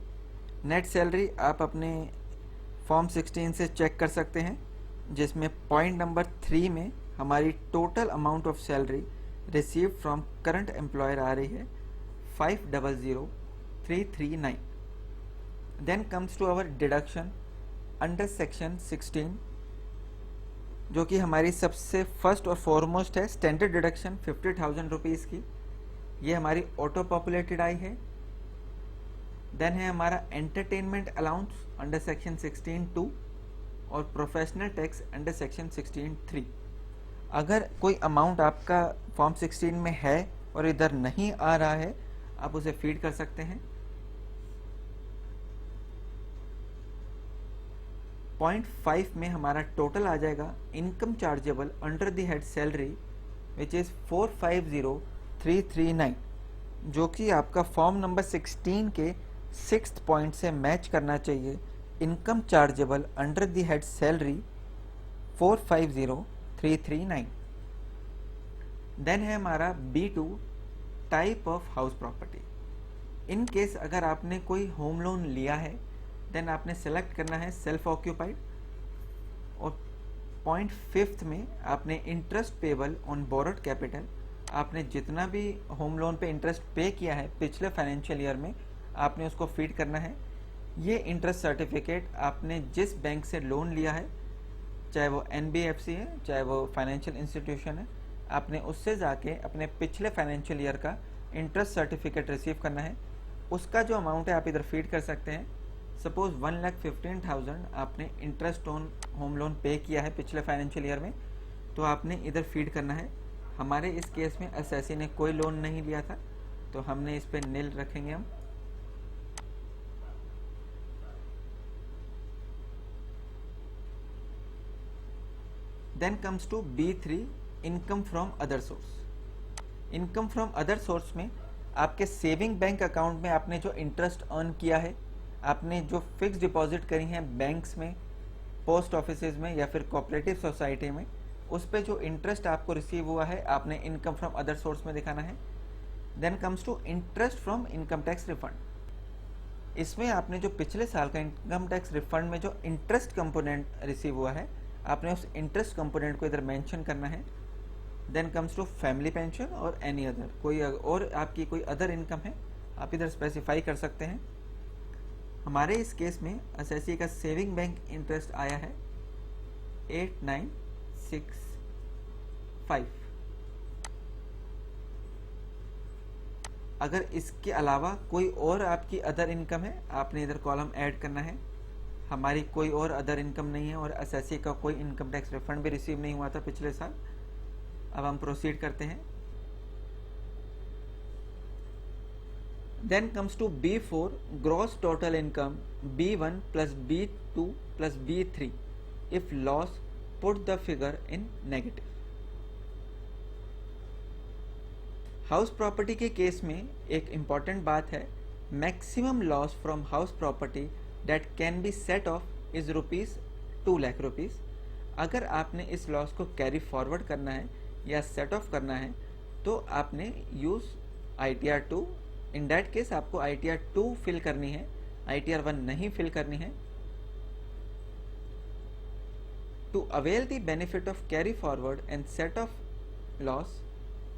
नेट सैलरी आप अपने फॉर्म 16 से चेक कर सकते हैं, जिसमें पॉइंट नंबर 3 में हमारी total amount of salary received from current employer आ रही है 500,339। Then comes to our deduction under section 16, जो कि हमारी सबसे फर्स्ट और फॉरमोस्ट है स्टैंडर्ड डिडक्शन 50,000 रुपीज़ की। ये हमारी ऑटो पॉपुलेटेड आई है। देन है हमारा एंटरटेनमेंट अलाउंस अंडर सेक्शन 16(2) और प्रोफेशनल टैक्स अंडर सेक्शन 16(3). अगर कोई अमाउंट आपका फॉर्म 16 में है और इधर नहीं आ रहा है, आप उसे फीड कर सकते हैं। पॉइंट 5 में हमारा टोटल आ जाएगा income chargeable under the head salary which is 450,339, जो कि आपका फॉर्म नंबर 16 के 6th पॉइंट से मैच करना चाहिए। Income chargeable under the head salary 450,339। देन है हमारा B2 type of house property. In case अगर आपने कोई होम लोन लिया है, देन आपने सेलेक्ट करना है सेल्फ ऑक्यूपाइड। और पॉइंट 5 में आपने interest payable on borrowed capital, आपने जितना भी होम लोन पे इंटरेस्ट पे किया है पिछले फाइनेंशियल ईयर में, आपने उसको फीड करना है। ये इंटरेस्ट सर्टिफिकेट आपने जिस बैंक से लोन लिया है, चाहे वो NBFC है चाहे वो फाइनेंशियल इंस्टीट्यूशन है, आपने उससे जाके अपने पिछले फाइनेंशियल ईयर का इंटरेस्ट सर्टिफिकेट रिसीव करना है। उसका जो अमाउंट है आप इधर फीड कर सकते हैं। सपोज 1,15,000 आपने इंटरेस्ट ऑन होम लोन पे किया है पिछले फाइनेंशियल ईयर में, तो आपने इधर फीड करना है। हमारे इस केस में एसएससी ने कोई लोन नहीं लिया था, तो हमने इस पे नील रखेंगे हम। Then comes to B3 income from other source. Income from other source में आपके सेविंग बैंक अकाउंट में आपने जो इंटरेस्ट अर्न किया है, आपने जो फिक्स डिपॉजिट करी हैं बैंक्स में, पोस्ट ऑफिसेज में या फिर कोऑपरेटिव सोसाइटी में, उस पे जो इंटरेस्ट आपको रिसीव हुआ है आपने इनकम फ्रॉम अदर सोर्स में दिखाना है। Then comes to interest from income tax refund. इसमें आपने जो पिछले साल का इनकम टैक्स रिफंड में जो इंटरेस्ट कंपोनेंट रिसीव हुआ है आपने उस इंटरेस्ट कंपोनेंट को इधर मेंशन करना है। Then comes to family pension और एनी अदर, कोई और आपकी कोई अदर इनकम है आप इधर स्पेसिफाई कर सकते हैं। हमारे इस केस में एसएससी का सेविंग बैंक इंटरेस्ट आया है 8965। अगर इसके अलावा कोई और आपकी अदर इनकम है आपने इधर कॉलम ऐड करना है। हमारी कोई और अदर इनकम नहीं है और एसएससी का कोई इनकम टैक्स रिफंड भी रिसीव नहीं हुआ था पिछले साल। अब हम प्रोसीड करते हैं। Then comes to B4 gross total income B1 plus B2 plus B3 if loss put the figure in negative. House property के केस में एक इंपॉर्टेंट बात है, maximum loss from house property that can be set off is ₹2 lakh. अगर आपने इस loss को carry forward करना है या सेट ऑफ करना है तो आपने use ITR 2। In that case आपको ITR 2 फिल करनी है, ITR 1 नहीं फिल करनी है। To avail the benefit of carry forward and set off loss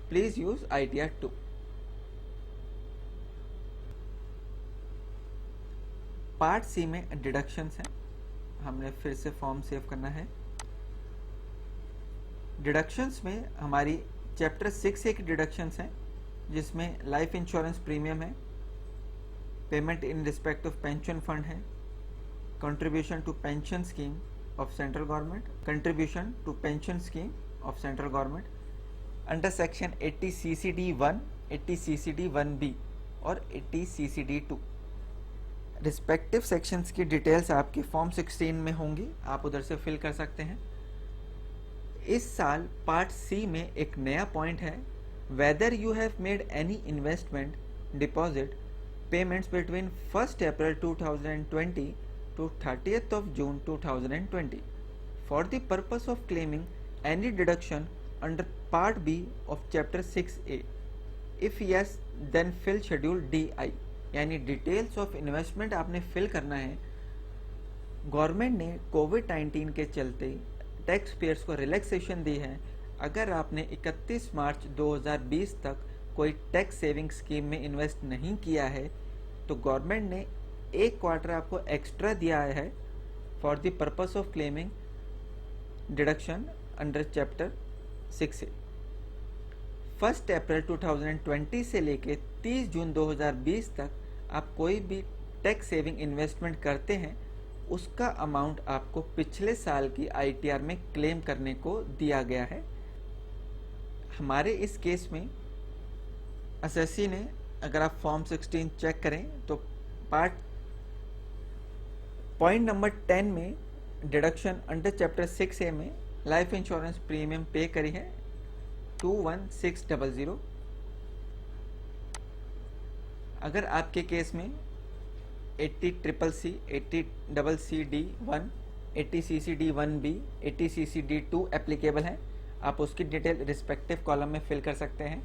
please use ITR 2। Part C में डिडक्शंस हैं, हमने फिर से फॉर्म सेव करना है। डिडक्शंस में हमारी चैप्टर 6A की डिडक्शंस हैं जिसमें लाइफ इंश्योरेंस प्रीमियम है, payment in respect of pension fund है, contribution to pension scheme of central government, contribution to pension scheme of central government under section 80 CCD 1, 80 CCD 1B और 80 CCD 2। Respective sections की details आपके form 16 में होंगी, आप उधर से फिल कर सकते हैं। इस साल पार्ट सी में एक नया पॉइंट है, weather you have made any investment deposit payments between 1 April 2020 to 30th of June 2020 for the purpose of claiming any deduction under part B of chapter 6A। if yes then fill schedule DI, यानी details of investment आपने fill करना है। Government ने कोविड-19 के चलते tax payers को relaxation दी है। अगर आपने 31 मार्च 2020 तक कोई टैक्स सेविंग स्कीम में इन्वेस्ट नहीं किया है तो गवर्नमेंट ने एक क्वार्टर आपको एक्स्ट्रा दिया है for the purpose of claiming deduction under chapter 6A। 1 April 2020 से लेके 30 जून 2020 तक आप कोई भी टैक्स सेविंग इन्वेस्टमेंट करते हैं उसका अमाउंट आपको पिछले साल की ITR में क्लेम करने को दिया गया है। हमारे इस केस में एसएससी ने, अगर आप फॉर्म 16 चेक करें तो पार्ट पॉइंट नंबर 10 में डिडक्शन अंडर चैप्टर 6A में लाइफ इंश्योरेंस प्रीमियम पे करी है 21600। अगर आपके केस में 80 CCC, 80 CCD 1, 80 CCD 1B, 80 CCD 2 applicable है, आप उसकी डिटेल रिस्पेक्टिव कॉलम में फिल कर सकते हैं।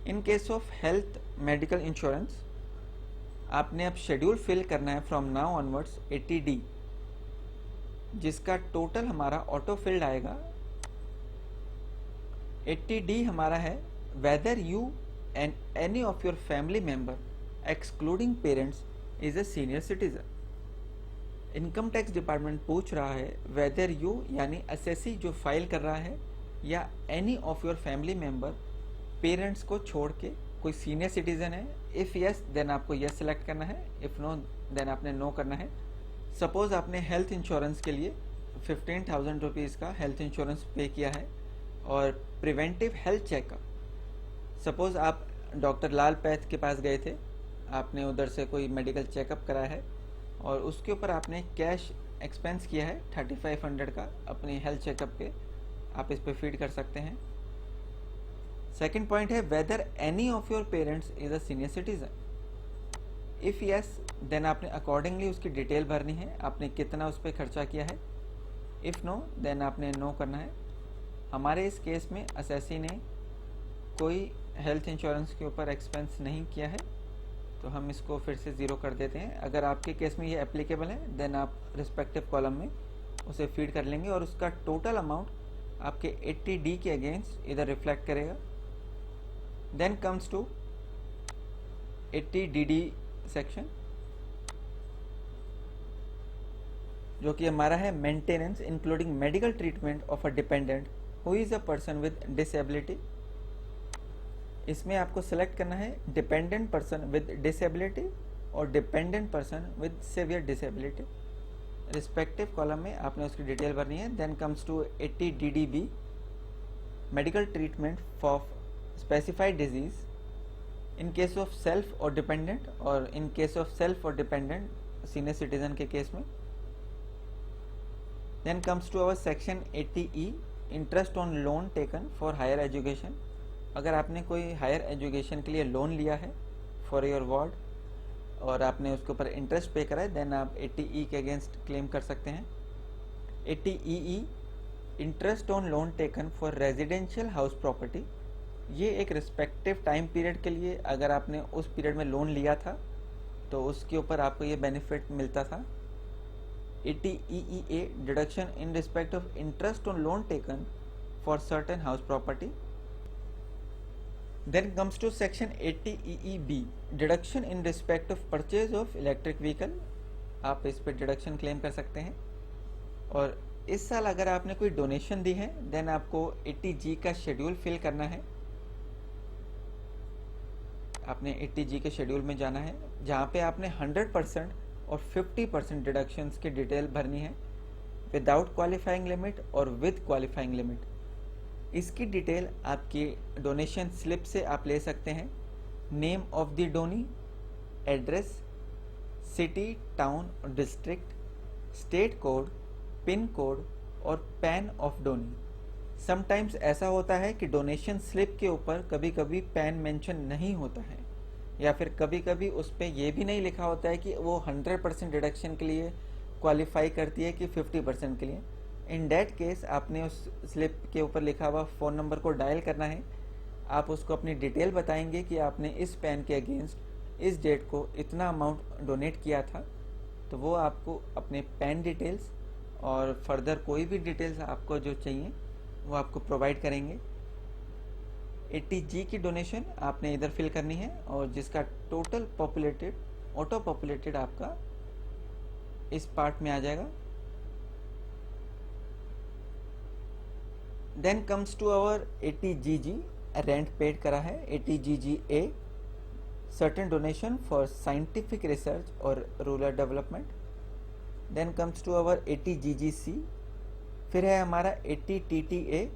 इन case of health medical insurance आपने अब शेड्यूल फिल करना है फ्रॉम नाउ ऑनवर्ड्स 80D, जिसका टोटल हमारा ऑटो फिल्ड आएगा। 80D हमारा है whether you and any of your family member excluding parents is a senior citizen. Income tax department पूछ रहा है वेदर यू यानी एसएससी जो फाइल कर रहा है या any of your family member parents को छोड़ के कोई सीनियर सिटीजन है। इफ़ यस देन आपको यस सेलेक्ट करना है, इफ़ नो देन आपने नो करना है। सपोज आपने हेल्थ इंश्योरेंस के लिए 15,000 रुपीज़ का हेल्थ इंश्योरेंस पे किया है और प्रिवेंटिव हेल्थ चेकअप, सपोज आप डॉक्टर लाल पैथ के पास गए थे, आपने उधर से कोई मेडिकल चेकअप कराया है और उसके ऊपर आपने कैश एक्सपेंस किया है 3500 का अपनी हेल्थ चेकअप के, आप इस पर फीड कर सकते हैं। सेकंड पॉइंट है whether any of your parents is a senior citizen. If yes then आपने अकॉर्डिंगली उसकी डिटेल भरनी है, आपने कितना उस पर खर्चा किया है। इफ़ नो देन आपने नो करना है। हमारे इस केस में असेसी ने कोई हेल्थ इंश्योरेंस के ऊपर एक्सपेंस नहीं किया है, तो हम इसको फिर से ज़ीरो कर देते हैं। अगर आपके केस में ये एप्लीकेबल है देन आप रिस्पेक्टिव कॉलम में उसे फीड कर लेंगे और उसका टोटल अमाउंट आपके 80D के अगेंस्ट इधर रिफ्लेक्ट करेगा। Then comes to 80DD section, जो कि हमारा है maintenance including medical treatment of a dependent who is a person with disability. इसमें आपको सेलेक्ट करना है डिपेंडेंट पर्सन विद डिसेबिलिटी और dependent person with severe disability. Respective column में आपने उसकी डिटेल भरनी है। Then comes to 80DDB medical treatment for specified disease in case of self और डिपेंडेंट, और इन केस ऑफ सेल्फ और डिपेंडेंट सीनियर सिटीजन के केस में। Then comes to our section 80E interest on loan taken for higher education. अगर आपने कोई higher education के लिए लोन लिया है फॉर योर वार्ड और आपने उसके ऊपर इंटरेस्ट पे करा है, देन आप 80E के अगेंस्ट क्लेम कर सकते हैं। 80EE interest on loan taken for residential house property. ये एक रिस्पेक्टिव टाइम पीरियड के लिए, अगर आपने उस पीरियड में लोन लिया था तो उसके ऊपर आपको ये बेनिफिट मिलता था। 80EEA deduction in respect of interest on loan taken for certain house property. Then comes to section 80EEB deduction in respect of purchase of electric vehicle. आप इस पर डिडक्शन क्लेम कर सकते हैं। और इस साल अगर आपने कोई डोनेशन दी है देन आपको 80G का शेड्यूल फिल करना है। आपने 80G के शेड्यूल में जाना है जहाँ पे आपने 100% और 50% डिडक्शंस की डिटेल भरनी है, विदाउट क्वालिफाइंग लिमिट और विद क्वालिफाइंग लिमिट। इसकी डिटेल आपकी डोनेशन स्लिप से आप ले सकते हैं। Name of the donee, address, city, town और district, state code, pin code और पैन ऑफ डोनी। समटाइम्स ऐसा होता है कि डोनेशन स्लिप के ऊपर कभी कभी पैन मेंशन नहीं होता है, या फिर कभी कभी उस पर यह भी नहीं लिखा होता है कि वो 100% डिडक्शन के लिए क्वालिफाई करती है कि 50% के लिए। इन डैट केस आपने उस स्लिप के ऊपर लिखा हुआ फ़ोन नंबर को डायल करना है। आप उसको अपनी डिटेल बताएंगे कि आपने इस पैन के अगेंस्ट इस डेट को इतना अमाउंट डोनेट किया था, तो वो आपको अपने पैन डिटेल्स और फर्दर कोई भी डिटेल्स आपको जो चाहिए वो आपको प्रोवाइड करेंगे। 80G की डोनेशन आपने इधर फिल करनी है और जिसका टोटल पॉपुलेटेड ऑटो पॉपुलेटेड आपका इस पार्ट में आ जाएगा। Then comes to our 80GG rent paid करा है। 80GGA certain donation for scientific research और rural development. Then comes to our 80GGC, फिर है हमारा 80TTA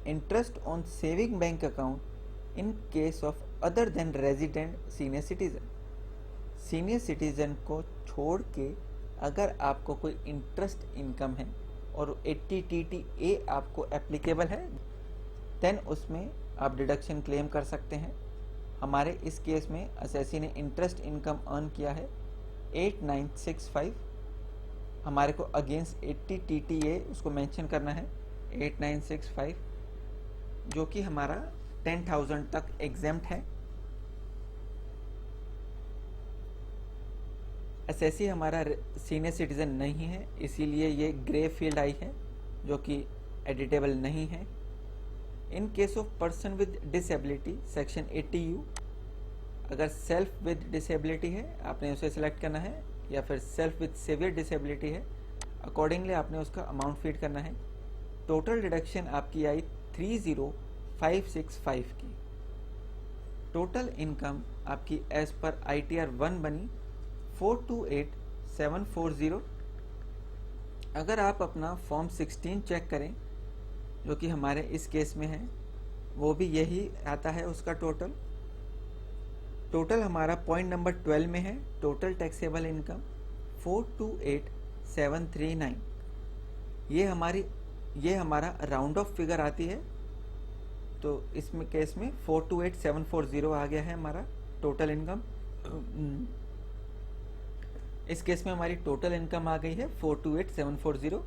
interest on saving bank account in case of other than resident senior citizen. Senior citizen को छोड़ के अगर आपको कोई इंटरेस्ट इनकम है और 80TTA आपको एप्लीकेबल है देन उसमें आप डिडक्शन क्लेम कर सकते हैं। हमारे इस केस में असेसी ने इंटरेस्ट इनकम अर्न किया है 8965। हमारे को अगेंस्ट 80TTA उसको मेंशन करना है 8965, जो कि हमारा 10,000 तक एग्जेम्प्ट है। असेसी हमारा सीनियर सिटीजन नहीं है, इसीलिए ये ग्रे फील्ड आई है जो कि एडिटेबल नहीं है। इन case of person with disability section 80U, अगर सेल्फ विद डिसेबिलिटी है आपने उसे सिलेक्ट करना है, या फिर सेल्फ विद सीवियर डिसेबिलिटी है अकॉर्डिंगली आपने उसका अमाउंट फीड करना है। टोटल डिडक्शन आपकी आई 30,565 की। टोटल इनकम आपकी एज पर ITR 1 बनी 428,740। अगर आप अपना फॉर्म 16 चेक करें जो कि हमारे इस केस में है, वो भी यही आता है उसका टोटल हमारा पॉइंट नंबर 12 में है। Total taxable income 428,739। ये हमारा राउंड ऑफ फिगर आती है, तो इसमें केस में 428,740 आ गया है हमारा टोटल इनकम। इस केस में हमारी टोटल इनकम आ गई है 428740।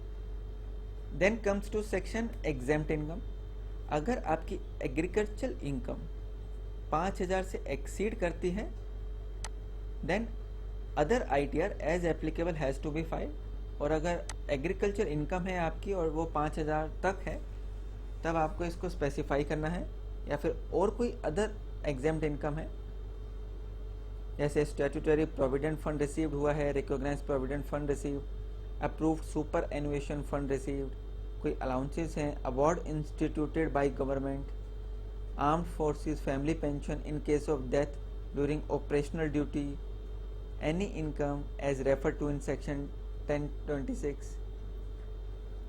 Then comes to section exempt income. अगर आपकी एग्रीकल्चर इनकम 5000 से एक्सीड करती है then other ITR as applicable has to be file. और अगर एग्रीकल्चर इनकम है आपकी और वो 5000 तक है तब आपको इसको स्पेसिफाई करना है, या फिर और कोई अदर एग्जेम्प्ट इनकम है जैसे स्टैट्यूटरी प्रोविडेंट फंड रिसीव्ड हुआ है, recognise provident fund received, approved superannuation fund received, कोई अलाउंसेस हैं, award instituted by government, armed forces family pension in case of death during operational duty, any income as refer to in section 1026,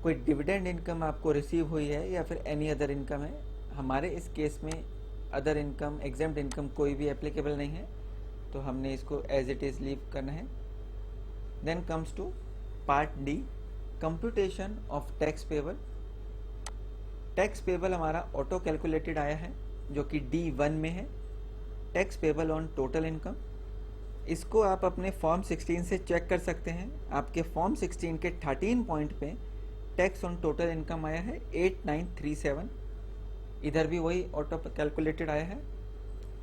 कोई dividend income आपको receive हुई है या फिर any other income है। हमारे इस केस में अदर इनकम एग्जेम्प्ट इनकम कोई भी एप्लीकेबल नहीं है तो हमने इसको एज इट इज़ लीव करना है। Then comes to part D, computation of tax payable. Tax payable हमारा ऑटो कैलकुलेटेड आया है जो कि D1 में है, tax payable on total income. इसको आप अपने फॉर्म 16 से चेक कर सकते हैं। आपके फॉर्म 16 के 13 पॉइंट पे टैक्स ऑन टोटल इनकम आया है 8937। इधर भी वही ऑटो कैलकुलेटेड आया है।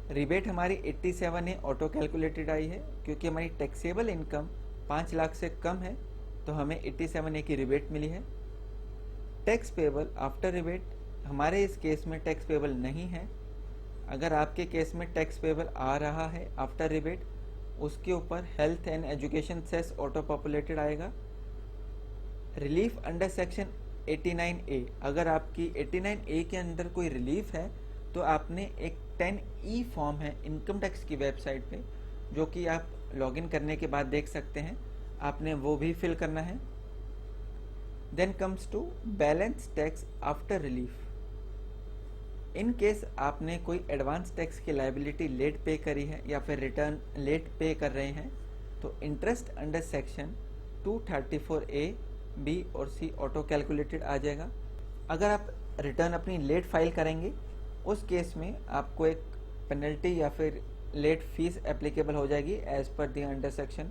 रिबेट हमारी 87 है, ऑटो कैलकुलेटेड आई है क्योंकि हमारी टैक्सेबल इनकम 5 लाख से कम है तो हमें 87 की रिबेट मिली है। टैक्स पेबल आफ्टर रिबेट, हमारे इस केस में टैक्स पेबल नहीं है। अगर आपके केस में टैक्स पेबल आ रहा है आफ्टर रिबेट, उसके ऊपर health and education cess auto populated आएगा। रिलीफ अंडर सेक्शन 89A, अगर आपकी 89A के अंदर कोई रिलीफ है तो आपने एक 10E फॉर्म है इनकम टैक्स की वेबसाइट पे जो कि आप लॉगिन करने के बाद देख सकते हैं, आपने वो भी फिल करना है। Then comes to balance tax after relief. In case आपने कोई एडवांस टैक्स की लायबिलिटी लेट पे करी है या फिर रिटर्न लेट पे कर रहे हैं तो interest under section 234A, B और C ऑटो कैलकुलेटेड आ जाएगा। अगर आप रिटर्न अपनी लेट फाइल करेंगे उस केस में आपको एक पेनल्टी या फिर लेट फीस एप्लीकेबल हो जाएगी as per the under section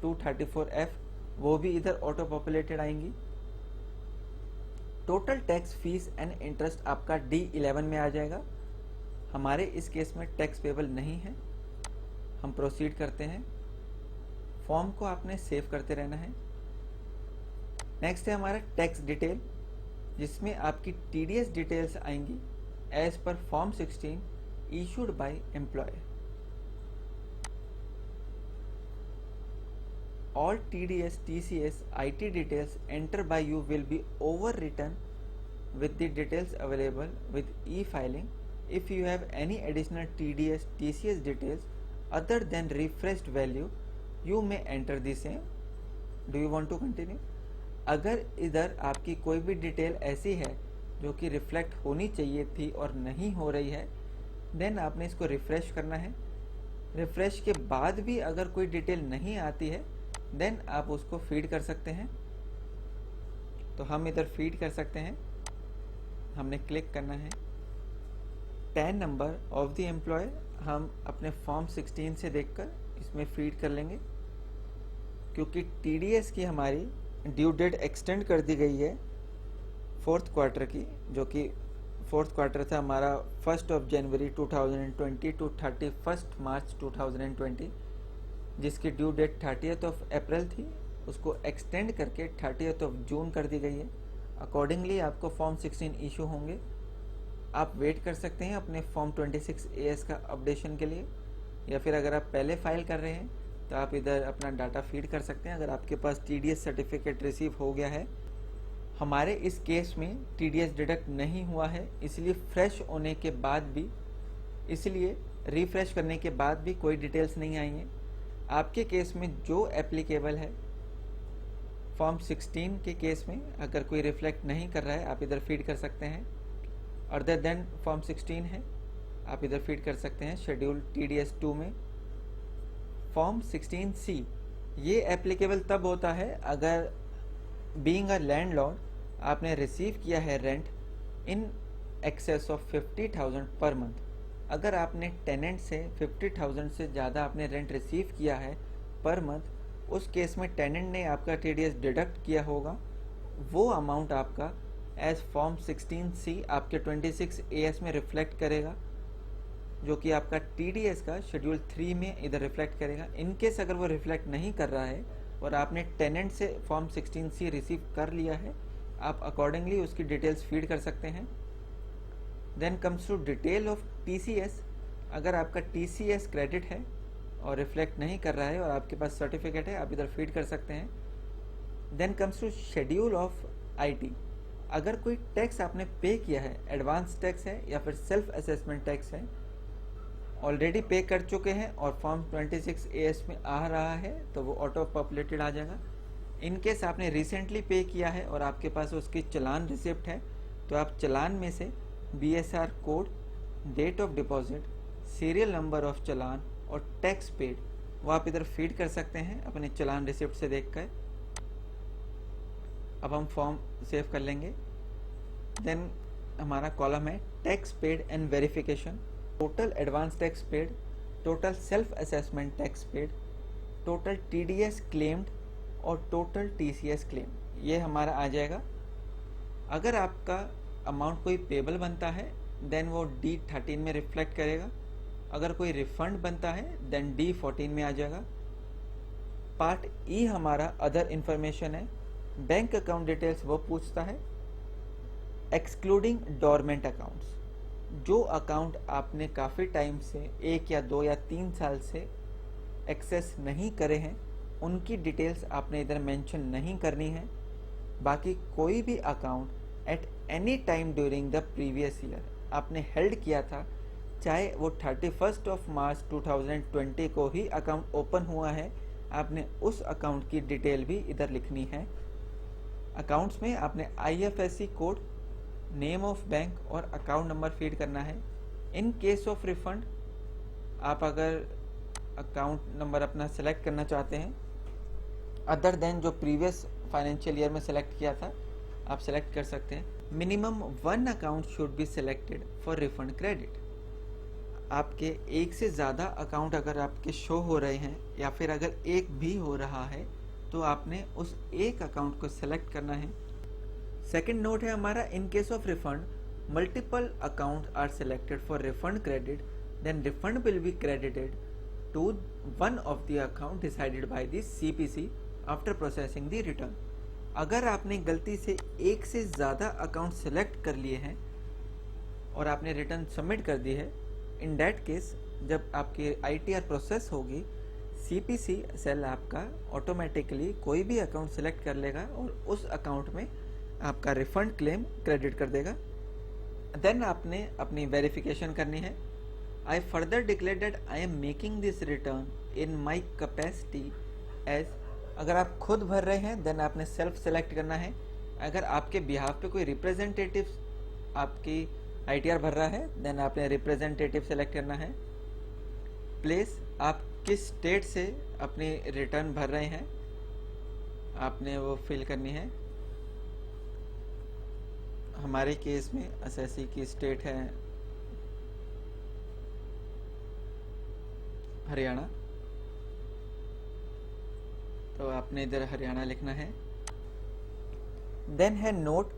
234F, वो भी इधर ऑटो पॉपुलेटेड आएंगी। Total tax fees and interest आपका D11 में आ जाएगा। हमारे इस केस में टैक्स पेबल नहीं है। हम प्रोसीड करते हैं। फॉर्म को आपने सेव करते रहना है। नेक्स्ट है हमारा टैक्स डिटेल, जिसमें आपकी TDS डिटेल्स आएंगी as per form 16 issued by employer. All TDS, TCS, IT details entered by you will be overwritten with the details available with e-filing. If you have any additional TDS, TCS details other than refreshed value, you may enter the same. Do you want to continue? अगर इधर आपकी कोई भी detail ऐसी है जो कि reflect होनी चाहिए थी और नहीं हो रही है, देन आपने इसको रिफ्रेश करना है। रिफ्रेश के बाद भी अगर कोई डिटेल नहीं आती है देन आप उसको फीड कर सकते हैं। तो हम इधर फीड कर सकते हैं। हमने क्लिक करना है 10 नंबर ऑफ द एम्प्लॉय, हम अपने फॉर्म 16 से देखकर इसमें फीड कर लेंगे। क्योंकि TDS की हमारी ड्यू डेट एक्सटेंड कर दी गई है 4th क्वार्टर की, जो कि 4th क्वार्टर था हमारा 1 जनवरी 2020 टू 31 मार्च 2020, जिसकी ड्यू डेट 30th अप्रैल थी, उसको एक्सटेंड करके 30th जून कर दी गई है। अकॉर्डिंगली आपको फॉर्म 16 इशू होंगे। आप वेट कर सकते हैं अपने फॉर्म 26AS का अपडेशन के लिए, या फिर अगर आप पहले फाइल कर रहे हैं तो आप इधर अपना डाटा फीड कर सकते हैं अगर आपके पास TDS सर्टिफिकेट रिसीव हो गया है। हमारे इस केस में TDS डिडक्ट नहीं हुआ है, इसलिए फ्रेश होने के बाद भी, इसलिए रिफ्रेश करने के बाद भी कोई डिटेल्स नहीं आई हैं। आपके केस में जो एप्लीकेबल है फॉर्म 16 के केस में अगर कोई रिफ्लेक्ट नहीं कर रहा है आप इधर फीड कर सकते हैं। अदर देन फॉर्म 16 है आप इधर फीड कर सकते हैं शेड्यूल TDS 2 में। फॉर्म 16C ये एप्लीकेबल तब होता है अगर बीइंग अ लैंडलॉर्ड आपने रिसीव किया है rent in excess of 50,000 per month. अगर आपने टेनेंट से 50,000 से ज़्यादा आपने रेंट रिसीव किया है पर मंथ, उस केस में टेनेंट ने आपका टीडीएस डिडक्ट किया होगा, वो अमाउंट आपका एज फॉर्म 16C आपके 26AS में रिफ्लेक्ट करेगा, जो कि आपका टीडीएस का शेड्यूल 3 में इधर रिफ्लेक्ट करेगा। इनकेस अगर वो रिफ्लेक्ट नहीं कर रहा है और आपने टेनेंट से फॉर्म 16C रिसीव कर लिया है, आप अकॉर्डिंगली उसकी डिटेल्स फीड कर सकते हैं। Then comes to detail of TCS. अगर आपका टीसीएस क्रेडिट है और रिफ्लेक्ट नहीं कर रहा है और आपके पास सर्टिफिकेट है, आप इधर फीड कर सकते हैं। Then comes to schedule of IT. अगर कोई टैक्स आपने पे किया है, एडवांस टैक्स है या फिर सेल्फ असेसमेंट टैक्स है, ऑलरेडी पे कर चुके हैं और फॉर्म 26AS में आ रहा है, तो वो ऑटो पॉपुलेटेड आ जाएगा। इनकेस आपने रिसेंटली पे किया है और आपके पास उसकी चालान रिसिप्ट है, तो आप चालान में से BSR code, date of deposit, serial number of challan और टैक्स पेड वो आप इधर फीड कर सकते हैं अपने चालान रिसिप्ट से देखकर। अब हम फॉर्म सेव कर लेंगे। देन हमारा कॉलम है tax paid and verification. Total advance tax paid, total self assessment tax paid, total TDS claimed और टोटल TCS क्लेम, ये हमारा आ जाएगा। अगर आपका अमाउंट कोई पेबल बनता है देन वो D13 में रिफ्लेक्ट करेगा। अगर कोई रिफंड बनता है देन D14 में आ जाएगा। पार्ट E हमारा अदर इंफॉर्मेशन है। बैंक अकाउंट डिटेल्स वो पूछता है, एक्सक्लूडिंग डोरमेंट अकाउंट्स। जो अकाउंट आपने काफ़ी टाइम से 1 या 2 या 3 साल से एक्सेस नहीं करे हैं, उनकी डिटेल्स आपने इधर मेंशन नहीं करनी है। बाकी कोई भी account at any time during the previous year आपने हेल्ड किया था, चाहे वो 31 मार्च 2020 को ही अकाउंट ओपन हुआ है, आपने उस अकाउंट की डिटेल भी इधर लिखनी है। अकाउंट्स में आपने IFSC code, name of bank और अकाउंट नंबर फीड करना है। इन केस ऑफ रिफंड आप अगर अकाउंट नंबर अपना सेलेक्ट करना चाहते हैं अदर देन जो प्रीवियस फाइनेंशियल ईयर में सेलेक्ट किया था, आप सेलेक्ट कर सकते हैं। Minimum 1 account should be selected for refund credit. आपके एक से ज़्यादा अकाउंट अगर आपके शो हो रहे हैं या फिर अगर एक भी हो रहा है, तो आपने उस एक अकाउंट को सेलेक्ट करना है। सेकेंड नोट है हमारा, in case of refund multiple account are selected for refund credit, then refund will be credited to one of the account decided by the CPC after processing the return. अगर आपने गलती से एक से ज़्यादा account select कर लिए हैं और आपने रिटर्न सबमिट कर दी है, इन दैट केस जब आपकी ITR प्रोसेस होगी, CPC सेल आपका ऑटोमेटिकली कोई भी अकाउंट सेलेक्ट कर लेगा और उस अकाउंट में आपका रिफंड क्लेम क्रेडिट कर देगा। देन आपने अपनी वेरिफिकेशन करनी है। I further declare that I am making this return in my capacity as. अगर आप खुद भर रहे हैं देन आपने सेल्फ सेलेक्ट करना है। अगर आपके बिहाफ पे कोई रिप्रेजेंटेटिव आपकी ITR भर रहा है देन आपने रिप्रेजेंटेटिव सेलेक्ट करना है। प्लेस, आप किस स्टेट से अपनी रिटर्न भर रहे हैं आपने वो फिल करनी है। हमारे केस में एसएससी की स्टेट है हरियाणा, तो आपने इधर हरियाणा लिखना है। देन है note,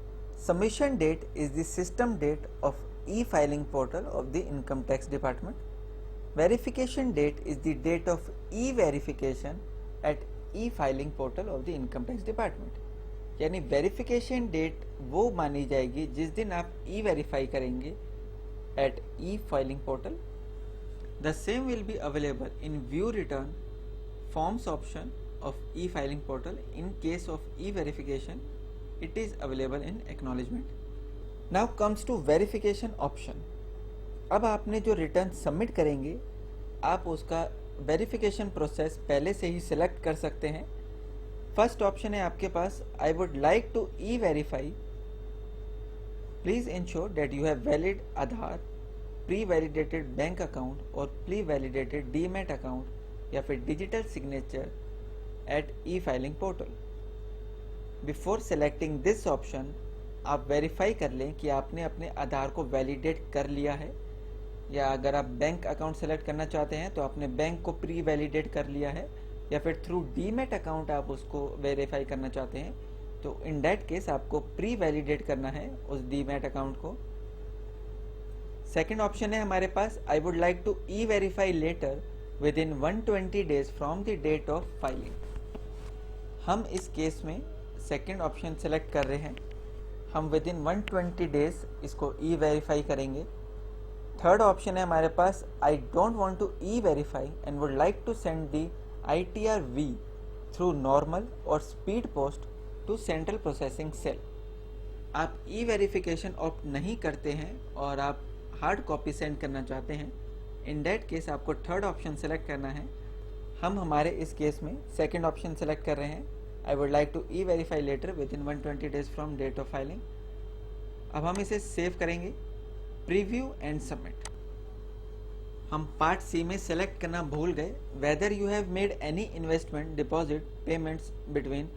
submission date is the system date of E-filing portal of the income tax department. Verification date is the date of E-verification at E-filing portal of the income tax department. यानी verification date वो मानी जाएगी जिस दिन आप E-वेरीफाई करेंगे at E-filing portal. The same will be available in view return forms option of E-filing portal. In case of E-verification, it is available in acknowledgement. Now comes to verification option. अब आपने जो रिटर्न सबमिट करेंगे आप उसका verification process पहले से ही select कर सकते हैं। फर्स्ट ऑप्शन है आपके पास, I would like to e verify. Please ensure that you have valid Aadhaar, pre validated bank account और प्री वैलिडेटेड डीमैट अकाउंट या फिर digital signature at e filing portal. Before selecting this option आप वेरीफाई कर लें कि आपने अपने आधार को वैलिडेट कर लिया है, या अगर आप बैंक अकाउंट सेलेक्ट करना चाहते हैं तो आपने बैंक को प्री वैलिडेट कर लिया है या फिर थ्रू डीमैट अकाउंट आप उसको वेरीफाई करना चाहते हैं, तो इन दैट केस आपको प्री वैलिडेट करना है उस डीमैट अकाउंट को। सेकेंड ऑप्शन है हमारे पास, I would like to e verify later within 120 days from the date of filing. हम इस केस में सेकेंड ऑप्शन सेलेक्ट कर रहे हैं, हम विद इन 120 डेज इसको ई वेरीफाई करेंगे। थर्ड ऑप्शन है हमारे पास, I don't want to e verify and would like to send the ITR-V through normal और speed post to central processing cell. आप ई वेरिफिकेशन ऑप्ट नहीं करते हैं और आप हार्ड कॉपी सेंड करना चाहते हैं, इन दैट केस आपको थर्ड ऑप्शन सेलेक्ट करना है। हम हमारे इस केस में सेकंड ऑप्शन सेलेक्ट कर रहे हैं, I would like to e verify later within 120 days from date of filing. अब हम इसे सेव करेंगे, प्रीव्यू एंड सबमिट। हम पार्ट सी में सेलेक्ट करना भूल गए, whether you have made any investment deposit payments between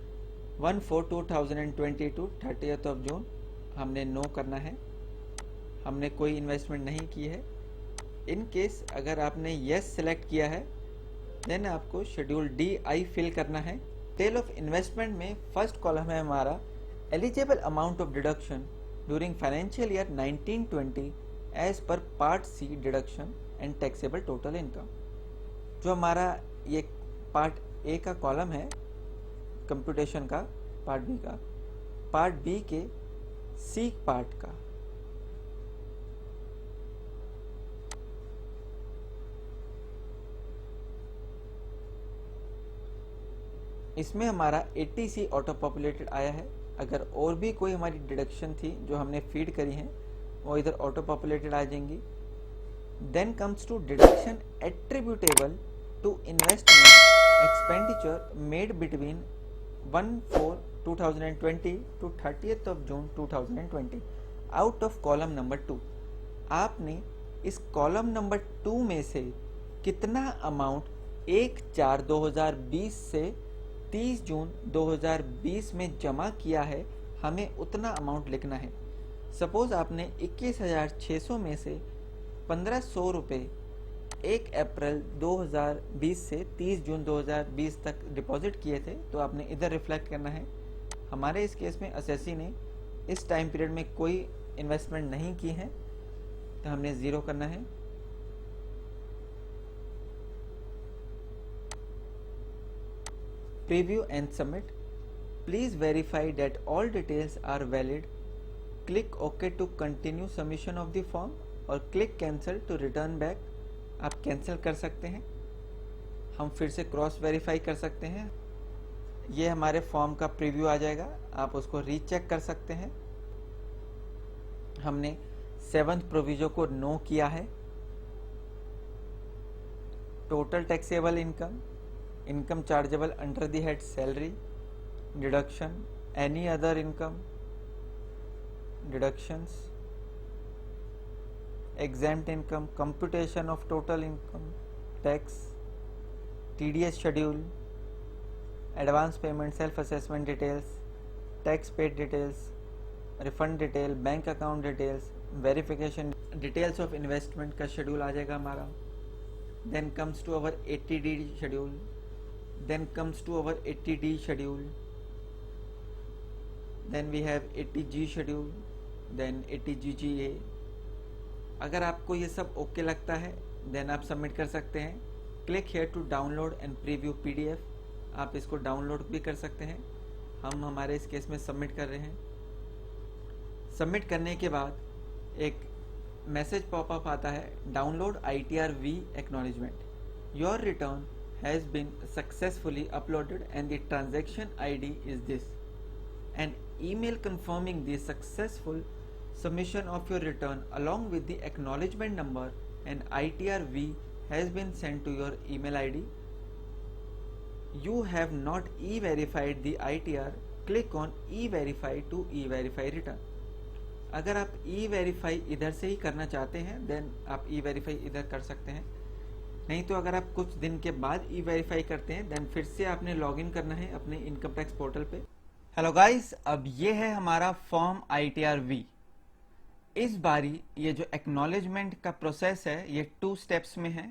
1/4/2020 to 30th of June। हमने नो करना है, हमने कोई इन्वेस्टमेंट नहीं की है। इन केस अगर आपने येस सेलेक्ट किया है, देन आपको शेड्यूल DI फिल करना है। टेल ऑफ इन्वेस्टमेंट में फर्स्ट कॉलम है हमारा eligible amount of deduction during financial year 1920 as per part C deduction and taxable total income. जो हमारा ये पार्ट ए का कॉलम है कंप्यूटेशन का, पार्ट बी का, पार्ट बी के सी पार्ट का। इसमें हमारा 80C ऑटो पॉपुलेटेड आया है। अगर और भी कोई हमारी डिडक्शन थी जो हमने फीड करी हैं, वो इधर ऑटो पॉपुलेटेड आ जाएंगी। Then comes to deduction attributable to investment expenditure made between 1/4/2020 to 30th of June 2020 out of column number 2। आपने इस कॉलम नंबर 2 में से कितना अमाउंट 1/4/2020 से 30 जून 2020 में जमा किया है, हमें उतना अमाउंट लिखना है। सपोज आपने 21,600 में से 1,500 रुपये 1 अप्रैल 2020 से 30 जून 2020 तक डिपॉजिट किए थे, तो आपने इधर रिफ्लेक्ट करना है। हमारे इस केस में असेसी ने इस टाइम पीरियड में कोई इन्वेस्टमेंट नहीं की है, तो हमने ज़ीरो करना है। Preview and submit. Please verify that all details are valid. Click okay to continue submission of the form और click cancel to return back. आप कैंसिल कर सकते हैं, हम फिर से क्रॉस वेरीफाई कर सकते हैं। ये हमारे फॉर्म का प्रीव्यू आ जाएगा, आप उसको रीचेक कर सकते हैं। हमने 7th प्रोविजन को नो किया है। Total taxable income, income chargeable under the head salary, deduction, any other income, deductions, exempt income, computation of total income, tax, TDS schedule, advance payment, self assessment details, tax paid details, refund detail, bank account details, verification details of investment का schedule आ जाएगा हमारा। then comes to our 80D schedule, then comes to our 80D schedule, then we have 80G schedule, then 80GGA। अगर आपको ये सब okay लगता है, then आप सबमिट कर सकते हैं। Click here to download and preview PDF। आप इसको डाउनलोड भी कर सकते हैं। हम हमारे इस केस में सबमिट कर रहे हैं। सबमिट करने के बाद एक मैसेज पॉपअप आता है, download ITR-V acknowledgement. Your return has been successfully uploaded and the transaction ID is this. An email confirming the successful submission of your return along with the acknowledgement number and ITR-V has been sent to your email ID. You have not e-verified the ITR. Click on e-verify to e-verify return। अगर आप e-verify इधर से ही करना चाहते हैं, then आप e-verify इधर कर सकते हैं। नहीं तो अगर आप कुछ दिन के बाद e-verify करते हैं, देन फिर से आपने लॉगिन करना है अपने इनकम टैक्स पोर्टल पे। हेलो गाइस, अब ये है हमारा फॉर्म ITR-V। इस बारी ये जो एक्नॉलेजमेंट का प्रोसेस है, ये 2 स्टेप्स में है।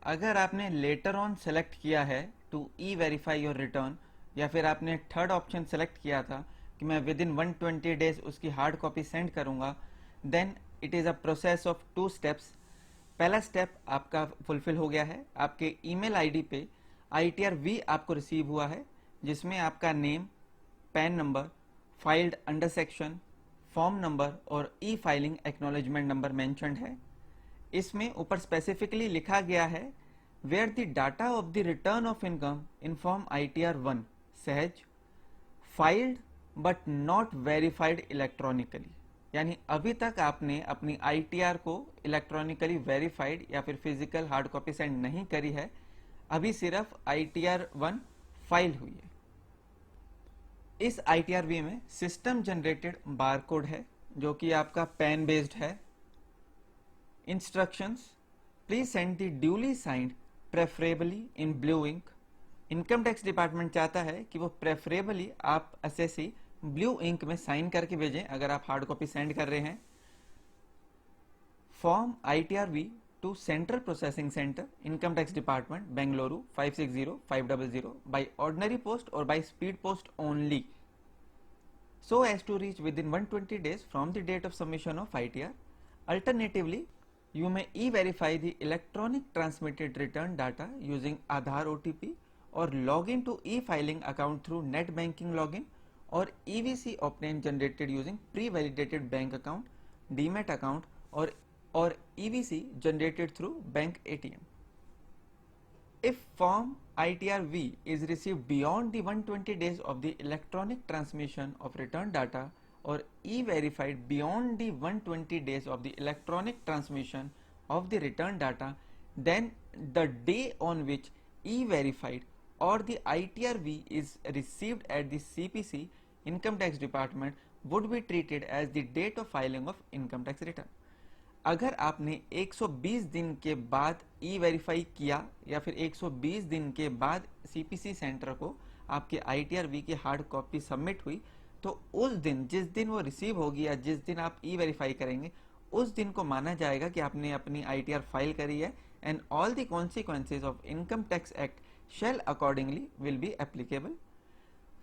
अगर आपने लेटर ऑन सेलेक्ट किया है to e verify your return, या फिर आपने थर्ड ऑप्शन सेलेक्ट किया था कि मैं विद इन 120 डेज उसकी हार्ड कॉपी सेंड करूंगा, then it is a process of 2 steps. पहला स्टेप आपका फुलफिल हो गया है, आपके ईमेल आईडी पे ITR-V आपको रिसीव हुआ है, जिसमें आपका name, PAN number, filed under section, form number और e filing acknowledgement number mentioned है। इसमें ऊपर स्पेसिफिकली लिखा गया है where the data of the return of income in form ITR-1 Sahaj filed but not verified electronically, यानी अभी तक आपने अपनी ITR को इलेक्ट्रॉनिकली वेरीफाइड या फिर फिजिकल हार्ड कॉपी सेंड नहीं करी है, अभी सिर्फ ITR-1 फाइल हुई है। इस ITR-V में सिस्टम जनरेटेड बारकोड है जो कि आपका पेन बेस्ड है। Instructions, please send the duly signed preferably in blue ink. Income tax department चाहता है कि वो प्रेफरेबली आप एसएससी ब्लू इंक में साइन करके भेजें अगर आप हार्ड कॉपी सेंड कर रहे हैं। Form ITR-V to central processing centre, income tax department, Bengaluru 560500 by ordinary post or by speed post only, so as to reach within 120 days from the date of submission of ITR. Alternatively, you may e-verify the electronic transmitted return data using Aadhaar OTP or log in to e-filing account through net banking login or EVC obtained generated using pre-validated bank account, DMAT account or EVC generated through bank ATM. If form ITR-V is received beyond the 120 days of the electronic transmission of return data or e-verified beyond the 120 days of the electronic transmission of the return data, then the day on which e-verified or the ITR-V is received at the CPC Income Tax Department would be treated as the date of filing of income tax return. अगर आपने 120 दिन के बाद ई verify किया या फिर 120 दिन के बाद CPC सेंटर को आपके ITR-V की हार्ड कॉपी सबमिट हुई, तो उस दिन, जिस दिन वो रिसीव होगी या जिस दिन आप ई वेरीफाई करेंगे, उस दिन को माना जाएगा कि आपने अपनी ITR फाइल करी है, and all the consequences of income tax act shall accordingly will be applicable.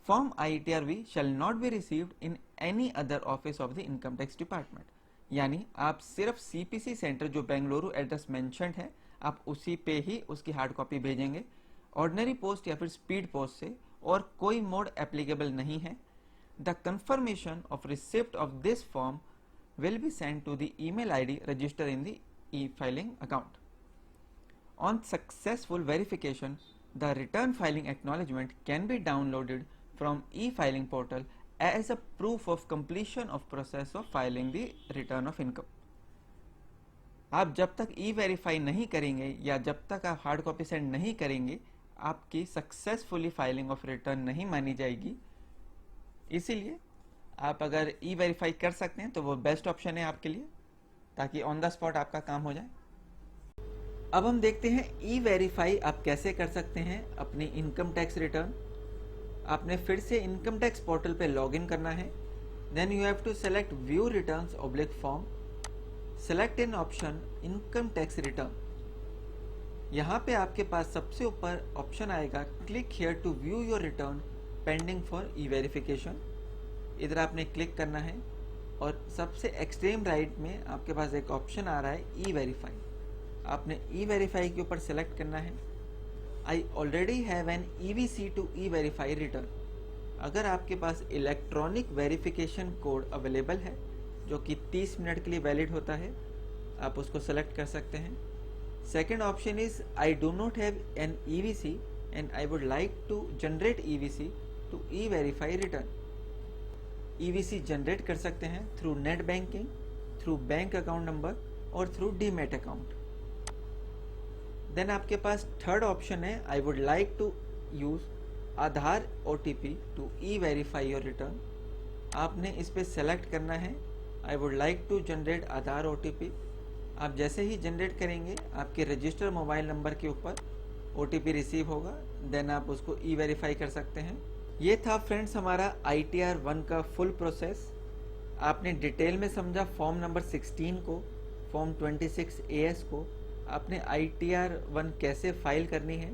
Form ITR-V shall not be received in any other office of the income tax department. यानी आप सिर्फ CPC सेंटर जो Bengaluru address mentioned है, आप उसी पे ही उसकी hard copy भेजेंगे। ऑर्डिनरी पोस्ट या फिर स्पीड पोस्ट से और कोई मोड एप्लीकेबल नहीं है। The confirmation of receipt of this form will be send to the email ID register in the e-filing account. On successful verification, the return filing acknowledgement can be downloaded from e-filing portal as a proof of completion of process of filing the return of income. आप जब तक e-verify नहीं करेंगे या जब तक आप hard copy send नहीं करेंगे, आपकी सक्सेसफुली फाइलिंग ऑफ रिटर्न नहीं मानी जाएगी। इसीलिए आप अगर e-verify कर सकते हैं तो वो बेस्ट ऑप्शन है आपके लिए, ताकि ऑन द स्पॉट आपका काम हो जाए। अब हम देखते हैं e-verify आप कैसे कर सकते हैं अपनी इनकम टैक्स रिटर्न। आपने फिर से इनकम टैक्स पोर्टल पे लॉगिन करना है। Then you have to select view returns oblique form, select in option income tax return. यहाँ पे आपके पास सबसे ऊपर ऑप्शन आएगा click here to view your return pending for e verification. इधर आपने क्लिक करना है और सबसे एक्सट्रीम राइट में आपके पास एक ऑप्शन आ रहा है ई-वेरीफाई। आपने ई-वेरीफाई के ऊपर सेलेक्ट करना है। I already have an EVC to e verify return. अगर आपके पास इलेक्ट्रॉनिक वेरिफिकेशन कोड अवेलेबल है जो कि 30 मिनट के लिए वैलिड होता है, आप उसको सेलेक्ट कर सकते हैं। Second option is I do not have an EVC and I would like to generate EVC to e verify return. EVC generate कर सकते हैं through net banking, through bank account number और थ्रू डीमैट अकाउंट। देन आपके पास third option है I would like to use Aadhaar OTP to e verify your return. आपने इस पे सेलेक्ट करना है I would like to generate Aadhaar OTP। आप जैसे ही जनरेट करेंगे आपके रजिस्टर मोबाइल नंबर के ऊपर OTP रिसीव होगा, देन आप उसको ई-वेरीफाई कर सकते हैं। ये था फ्रेंड्स हमारा ITR-1 का फुल प्रोसेस। आपने डिटेल में समझा फॉर्म नंबर 16 को, फॉर्म 26 AS को, आपने ITR-1 कैसे फाइल करनी है,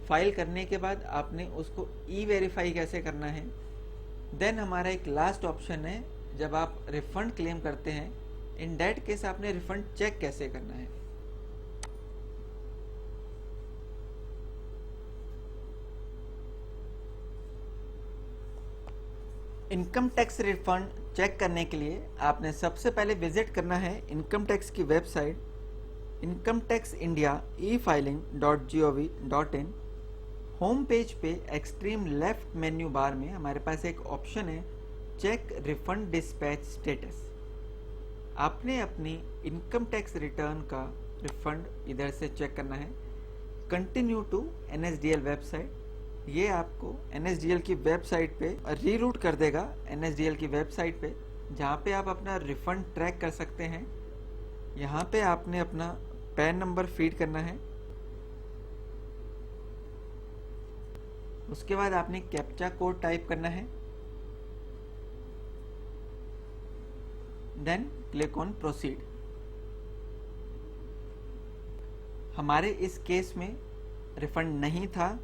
फाइल करने के बाद आपने उसको ई वेरीफाई कैसे करना है। देन हमारा एक लास्ट ऑप्शन है, जब आप रिफंड क्लेम करते हैं, इन दैट केस आपने रिफंड चेक कैसे करना है। इनकम टैक्स रिफंड चेक करने के लिए आपने सबसे पहले विजिट करना है इनकम टैक्स की वेबसाइट incometaxindia.e-filing.gov.in। होम पेज पे एक्सट्रीम लेफ्ट मेन्यू बार में हमारे पास एक ऑप्शन है चेक रिफंड डिस्पैच स्टेटस। आपने अपनी इनकम टैक्स रिटर्न का रिफंड इधर से चेक करना है। कंटिन्यू टू NSDL वेबसाइट, ये आपको NSDL की वेबसाइट पे रीरूट कर देगा NSDL की वेबसाइट पे, जहाँ पे आप अपना रिफंड ट्रैक कर सकते हैं। यहाँ पे आपने अपना पैन नंबर फीड करना है, उसके बाद आपने कैप्चा कोड टाइप करना है, देन क्लिक ऑन प्रोसीड। हमारे इस केस में रिफंड नहीं था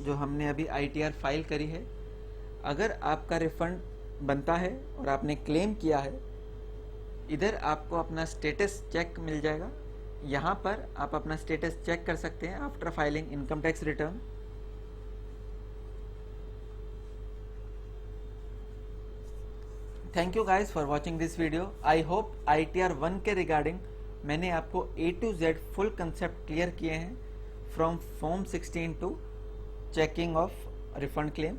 जो हमने अभी ITR फाइल करी है। अगर आपका रिफंड बनता है और आपने क्लेम किया है, इधर आपको अपना स्टेटस चेक मिल जाएगा। यहाँ पर आप अपना स्टेटस चेक कर सकते हैं after filing income tax return. Thank you guys for watching this video. I hope ITR 1 के रिगार्डिंग मैंने आपको A to Z full concept clear किए हैं, from form 16 to checking of refund claim.